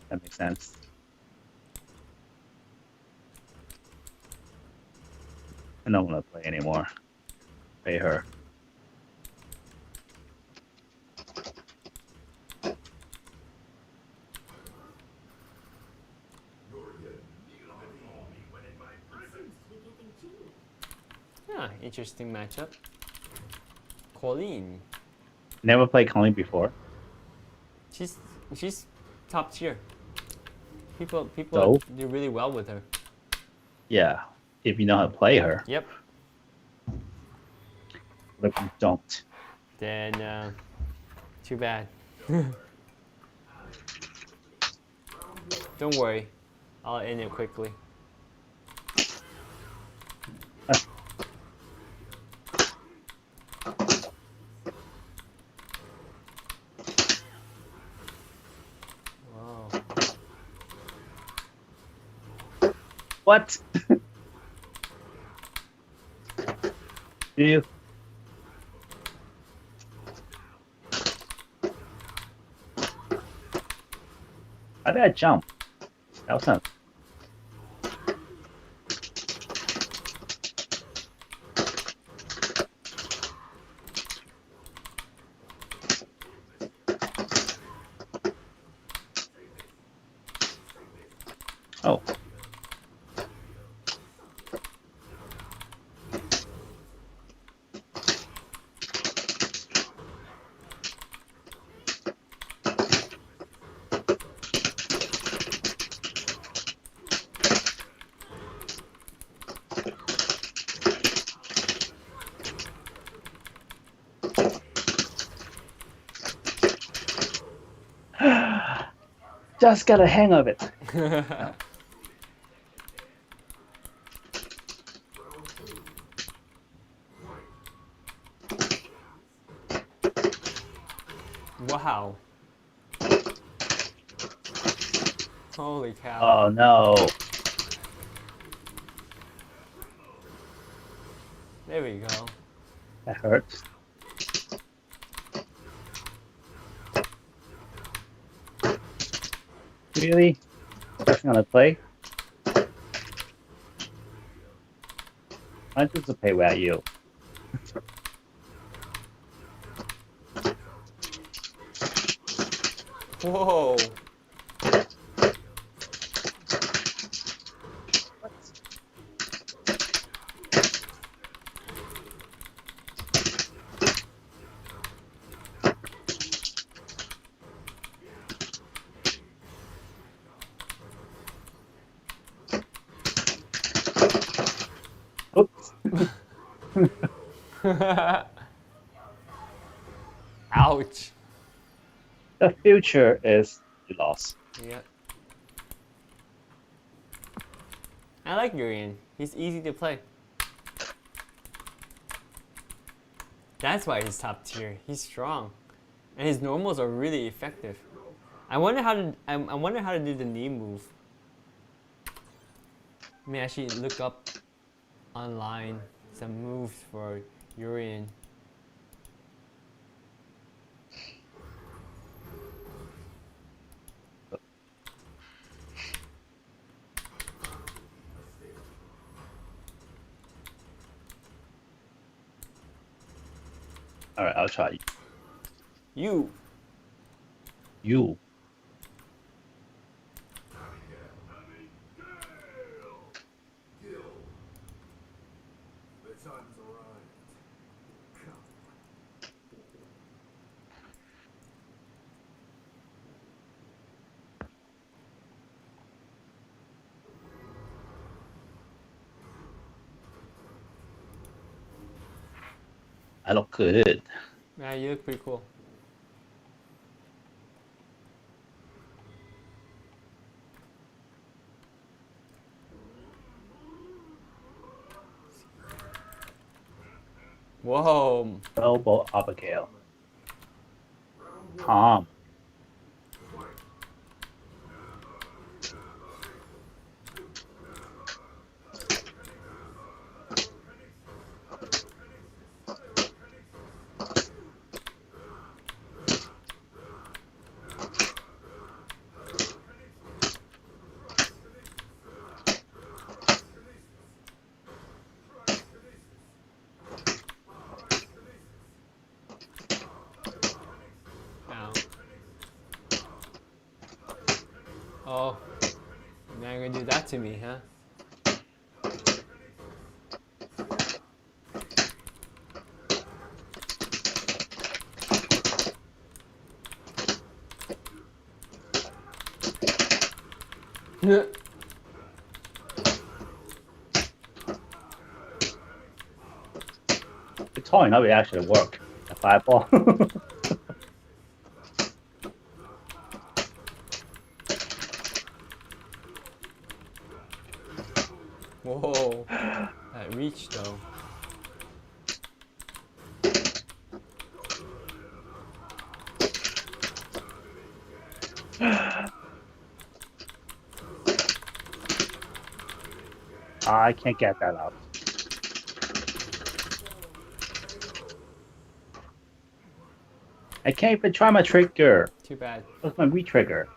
That makes sense. I don't want to play anymore. Pay her. Yeah, interesting matchup. Kolin. Never played Kolin before. She's top tier. People So? do really well with her. Yeah, if you know how to play her. Yep. But if you don't. Then too bad. Don't worry, I'll end it quickly. Wow. What? You. How did I jump? That was not. Oh. Just got a hang of it. Wow. Holy cow. Oh no. There we go. That hurts. Really? That's gonna play? I just play where you. Whoa. Oops. Ouch. The future is you lost. Yeah. I like Urien. He's easy to play. That's why he's top tier. He's strong, and his normals are really effective. I wonder how to. I wonder how to do the knee move. Let me actually look up online some moves for Urien. All right, I'll try. You. I look good. Yeah, you look pretty cool. Whoa. Elbow Abigail. Tom. Oh, now you're gonna do that to me, huh? The toy now it actually work. The fireball. Whoa, that reach though. I can't get that out. I can't even try my trigger. Too bad. What's my re-trigger?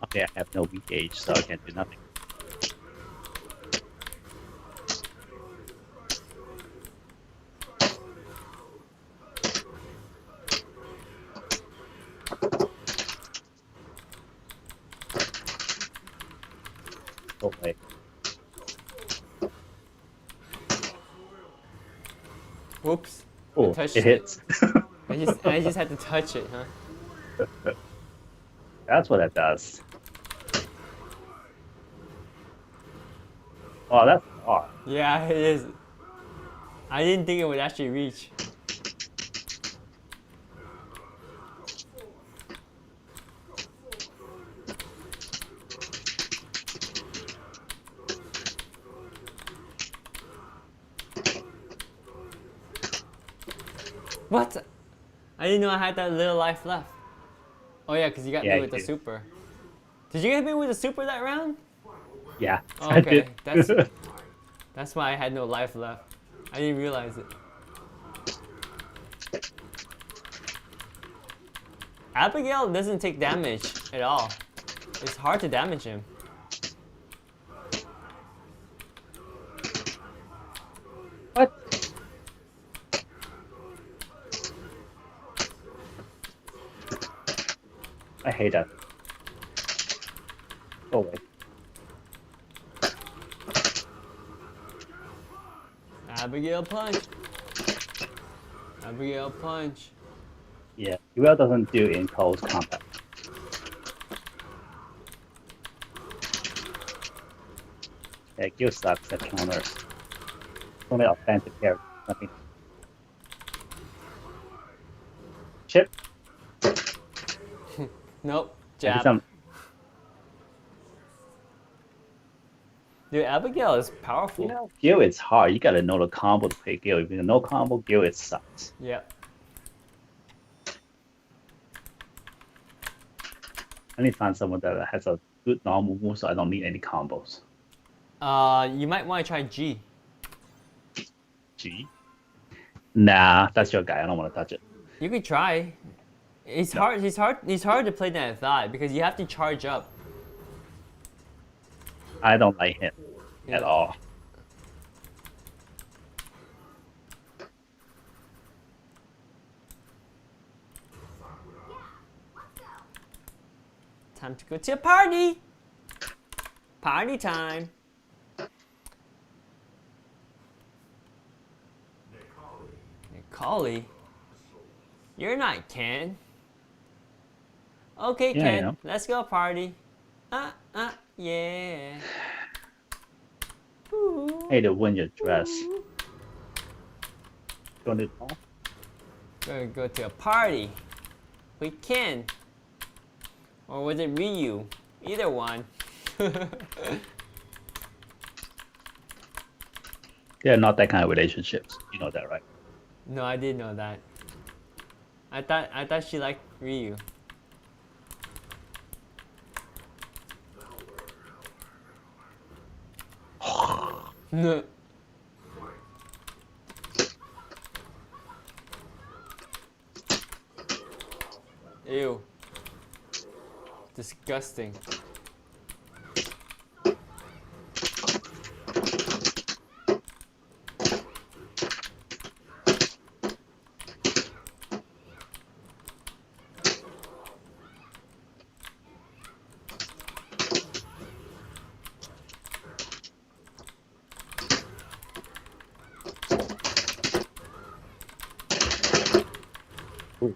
Okay, I have no re-gauge, so I can't do nothing. Okay. Whoops. Oh, it hits. I just had to touch it, huh? That's what it does. Oh, that's hard. Yeah, it is. I didn't think it would actually reach. What? I didn't know I had that little life left. Oh yeah, because you got me with the you super. Did you hit me with the super that round? Yeah. Oh, I okay, did. that's why I had no life left. I didn't realize it. Abigail doesn't take damage at all. It's hard to damage him. What? I hate that. Oh wait. Abigail punch. Abigail punch. Yeah, Urien doesn't do in close combat. Yeah, Gil sucks at counters. Only offensive character, nothing. Chip. Nope. I did Jab. some. Dude, Abigail is powerful. You know, Gil is hard. You gotta know the combo to play Gil. If you know combo, Gil it sucks. Yep. I need to find someone that has a good normal move, so I don't need any combos. You might want to try G. G. Nah, that's your guy. I don't want to touch it. You could try. It's hard. He's hard to play than I thought because you have to charge up. I don't like him at all. Time to go to a party. Party time. Nicole, you're not Ken. Okay, Yeah, Ken, let's go party. Yeah. Ooh. Hey, to win your dress. Going to Gonna go to a party. We can. Or was it Ryu? Either one. They're not that kind of relationships. You know that, right? No, I didn't know that. I thought she liked Ryu. No. Ew. Disgusting. Ooh.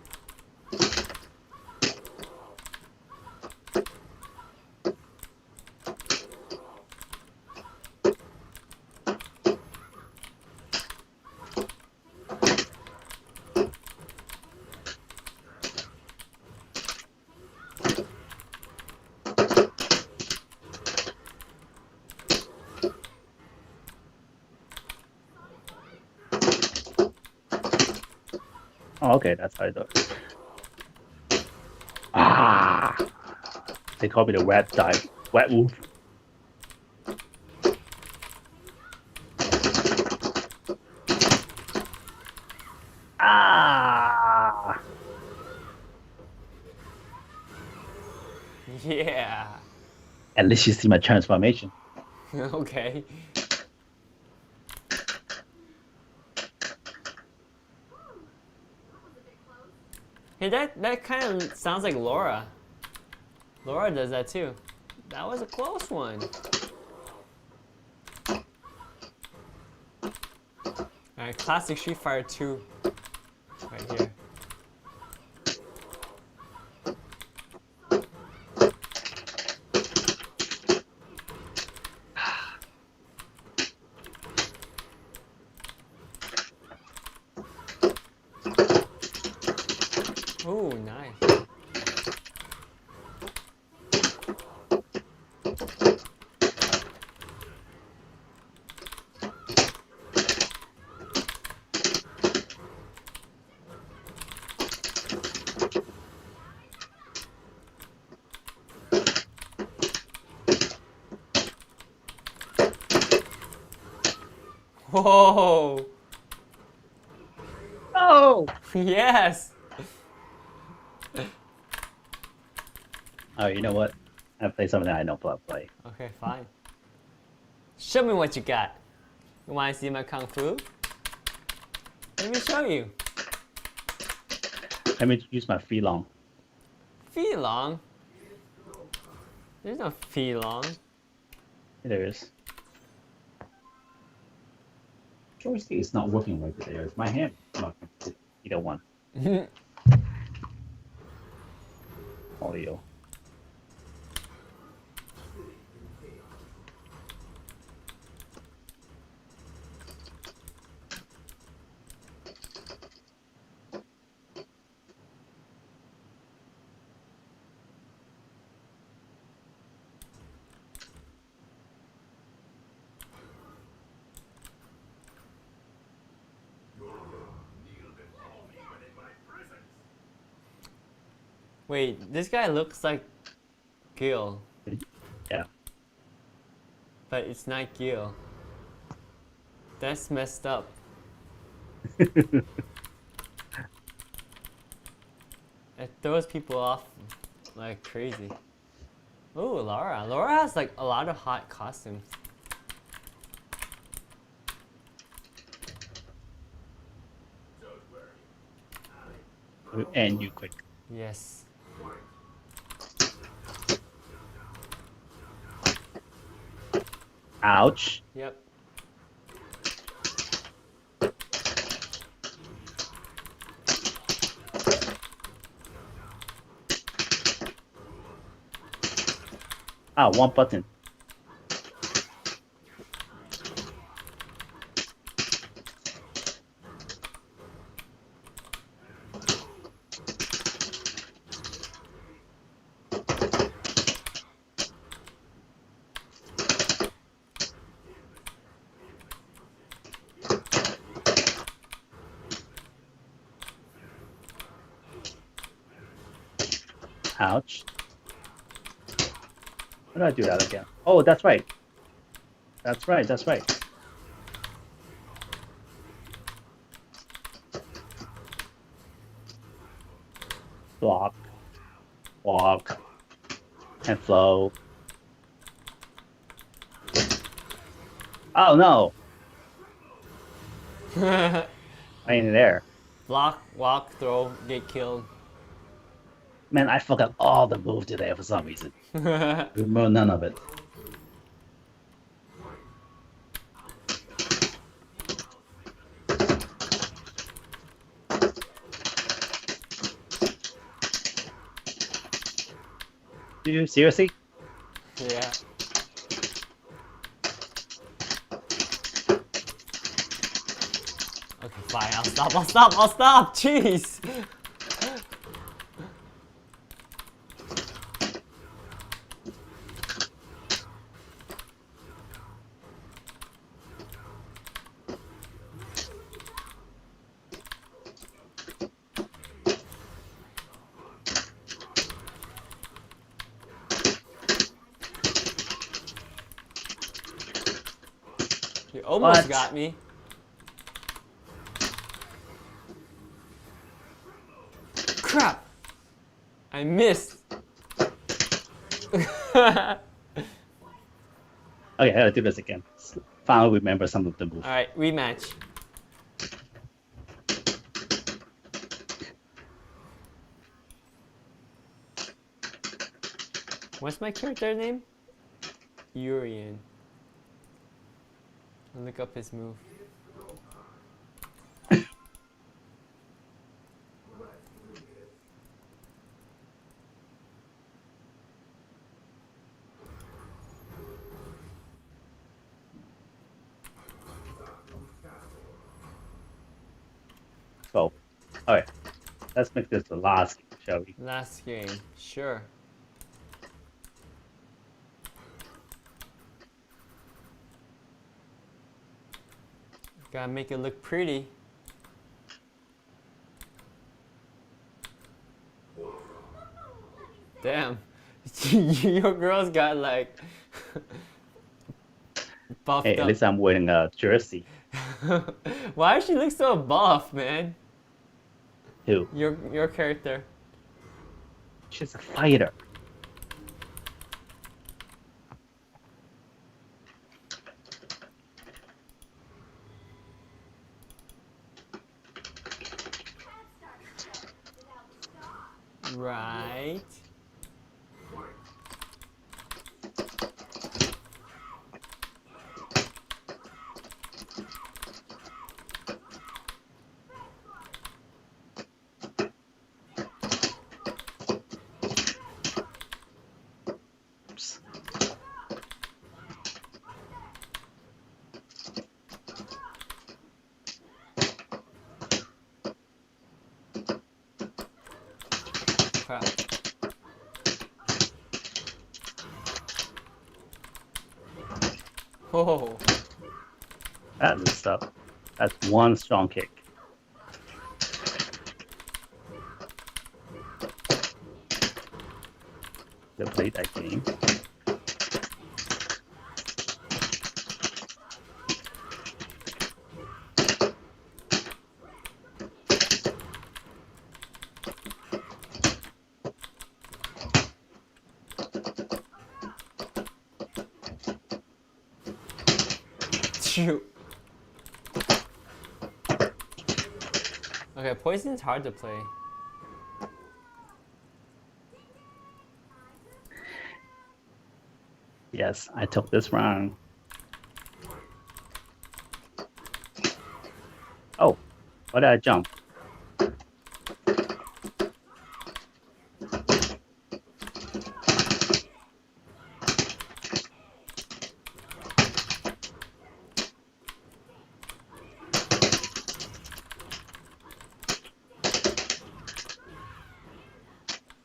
Oh, okay, that's how I do it. Ah! They call me the wet dive. Wet wolf. Ah! Yeah. At least you see my transformation. Okay. Hey, that kind of sounds like Laura. Laura does that too. That was a close one. Alright, classic Street Fighter 2. Right here. Oh, nice. Whoa! Oh! Yes! Oh, you know what? I play something I don't play. Okay, fine. Show me what you got. You wanna see my kung fu? Let me show you. Let me use my free long. Fee long? There's no fee long. There is. Joystick is not working right there. It's my hand. Not either one. Audio. Wait, this guy looks like Gil, Yeah. but it's not Gil. That's messed up. It throws people off like crazy. Oh, Laura. Laura has like a lot of hot costumes. And you quick. Yes. Ouch. Yep. Ah, one button. Ouch. How do I do that again? Oh, that's right. That's right, that's right. Block. Walk. And flow. Oh no! I ain't there. Block, walk, throw, get killed. Man, I forgot all the moves today for some reason. Remember none of it. Do you seriously? Yeah. Okay, fine. I'll stop. Jeez. You almost What? got me. Crap! I missed. Okay, I gotta do this again. Finally remember some of the moves. Alright, rematch. What's my character name? Urien. I'll look up his move. So, alright. Let's make this the last game, shall we? Last game, sure. Gotta make it look pretty. Damn. Your girl's got like buffed Hey, up. at least I'm wearing a jersey. Why does she look so buff, man? Who? Your character. She's a fighter. Right. Crap. Oh. That is stuff. That's one strong kick. They played that game. Shoot. Okay, poison's hard to play. Yes, I took this round. Oh, why did I jump?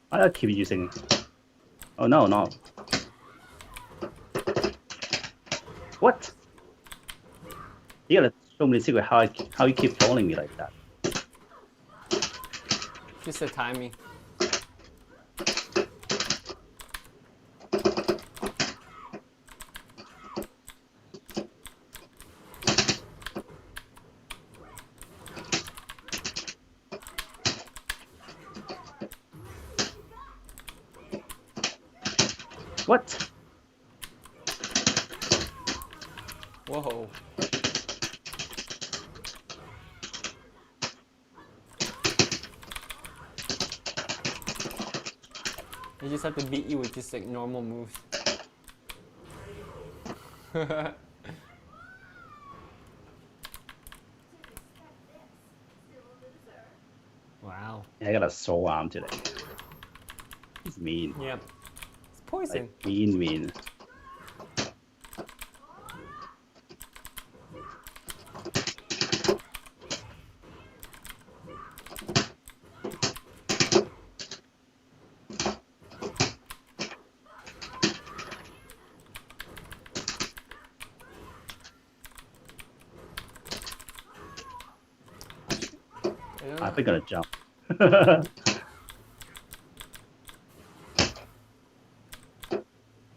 Why do I keep using? Oh no, no. What? You gotta show me the secret how you keep trolling me like that. Just the timing. What? Whoa. You just have to beat you with just like normal moves. Wow. I got a soul arm today. He's mean. Yep. It's poison. Like, mean. I think I'm gonna jump.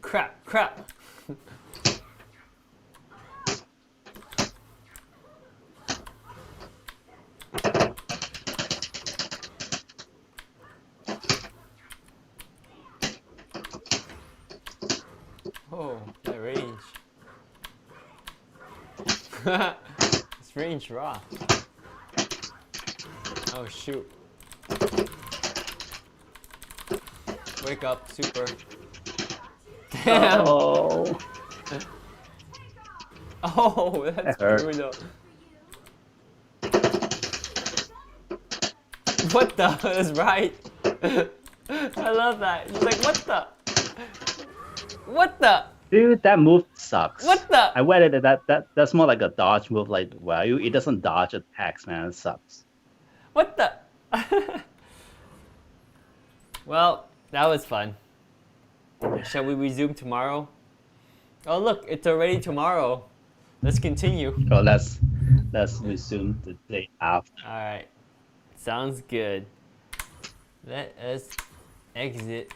Crap. Oh, that range. It's range raw. Oh shoot. Wake up, super. Damn! Oh, Oh, that's brutal. What the? That's right. I love that. He's like, what the? What the? dude, that move sucks. What the? I read it that's more like a dodge move. Like, well, it doesn't dodge attacks, man. It sucks. What the? Well, that was fun. Shall we resume tomorrow? Oh look, it's already tomorrow. Let's continue. So let's resume the day after. Alright. Sounds good. Let us exit.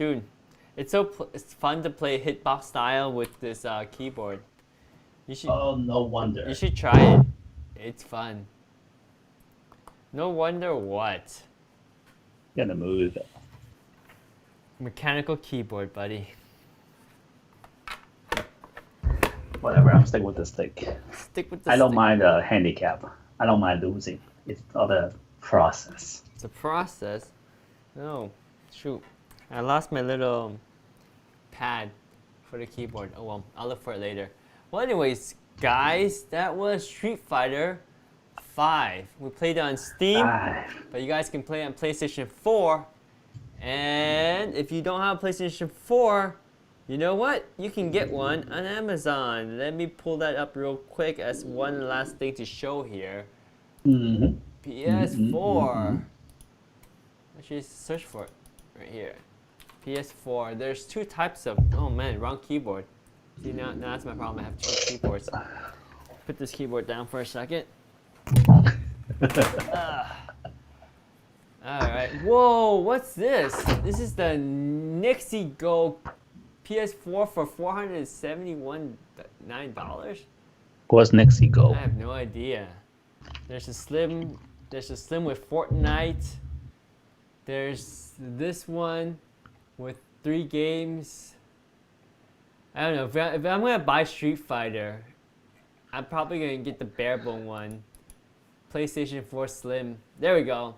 Dude, it's it's fun to play Hitbox style with this keyboard. You should. Oh, no wonder. You should try it. It's fun. No wonder what. Gonna move. Mechanical keyboard, buddy. Whatever, I'm sticking with the stick. Stick with the I don't stick. mind the handicap. I don't mind losing. It's all the process. It's a process. Oh, shoot. I lost my little pad for the keyboard. Oh well, I'll look for it later. Well, anyways, guys, that was Street Fighter 5. We played it on Steam, but you guys can play it on PlayStation 4. And if you don't have a PlayStation 4, you know what? You can get one on Amazon. Let me pull that up real quick as one last thing to show here. PS4. Actually, search for it right here. PS4. There's two types of. Oh man, wrong keyboard. See, now that's my problem. I have two keyboards. Put this keyboard down for a second. Alright. Whoa, what's this? This is the Nixie Go PS4 for $471.9. What's Nixie Go? I have no idea. There's a slim with Fortnite. There's this one with 3 games. I don't know. If I'm gonna buy Street Fighter, I'm probably gonna get the barebone one. PlayStation 4 Slim. There we go.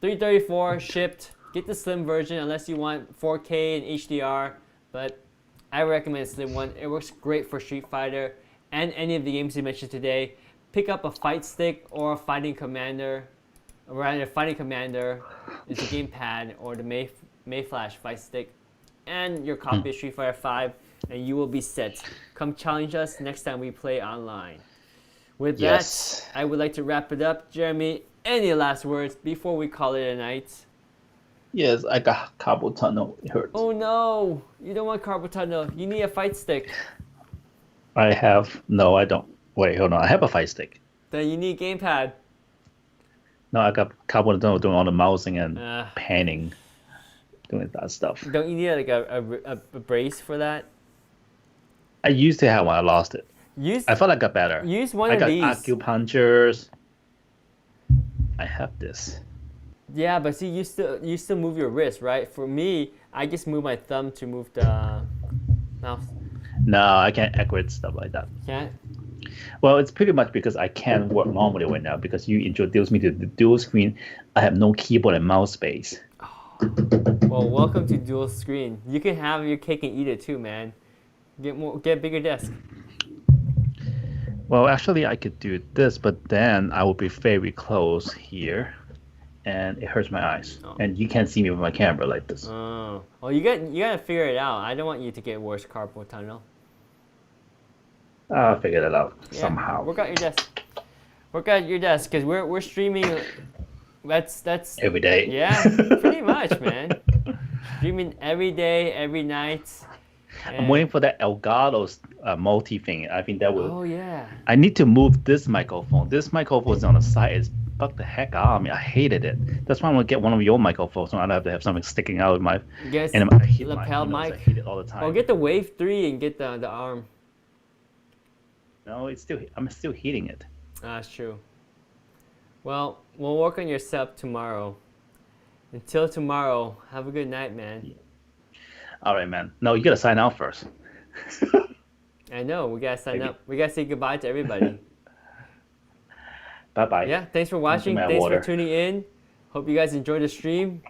$334 shipped. Get the Slim version unless you want 4K and HDR. But I recommend Slim one. It works great for Street Fighter and any of the games we mentioned today. Pick up a Fight Stick or a Fighting Commander. Or rather, Fighting Commander is a gamepad, or the Mayflash Fight Stick, and your copy of Street Fighter 5, and you will be set. Come challenge us next time we play online. With that, I would like to wrap it up. Jeremy, any last words before we call it a night? Yes, I got carpal tunnel. It hurts. Oh no, you don't want carpal tunnel. You need a Fight Stick. I have. No, I don't. Wait, hold on. I have a Fight Stick. Then you need gamepad. No, I got carpal tunnel doing all the mousing and panning, doing that stuff. Don't you need like a brace for that? I used to have one. I lost it. I felt I got better. Use one of these. I got acupunctures. I have this. Yeah, but see, you still move your wrist, right? For me, I just move my thumb to move the mouse. No, I can't accurate stuff like that. Can't? Well, it's pretty much because I can't work normally right now because you introduced me to the dual screen. I have no keyboard and mouse space. Well, welcome to dual screen. You can have your cake and eat it too, man. Get a bigger desk. Well, actually, I could do this, but then I will be very close here, and it hurts my eyes. And you can't see me with my camera like this. Oh, well, you gotta figure it out. I don't want you to get worse carpal tunnel. I'll figure that out somehow. Work out your desk. Work out your desk, because we're streaming. That's every day. Yeah, pretty much, man. Streaming every day, every night. I'm waiting for that Elgato's multi thing. I think that will. Oh yeah. I need to move this microphone. This microphone is on the side. It's bugged the heck out of me. I hated it. That's why I'm gonna get one of your microphones, so I don't have to have something sticking out of my. Guess lapel mic. I hate it all the time. Or get the Wave 3 and get the arm. No, I'm still heating it. That's true. Well, we'll work on your setup tomorrow. Until tomorrow, have a good night, man. All right, man. No, you gotta sign out first. I know. We gotta sign up. We gotta say goodbye to everybody. Bye-bye. Yeah, thanks for watching. Thanks for tuning in. Hope you guys enjoyed the stream.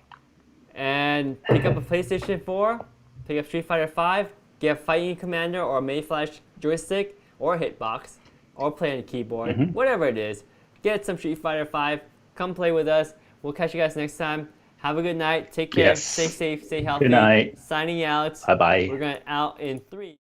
And pick up a PlayStation 4. Pick up Street Fighter 5. Get a Fighting Commander or a Mayflash joystick or Hitbox. Or play on a keyboard. Whatever it is. Get some Street Fighter 5. Come play with us. We'll catch you guys next time. Have a good night. Take care. Stay safe. Stay healthy. Good night. Signing out. Bye-bye. We're going out in 3.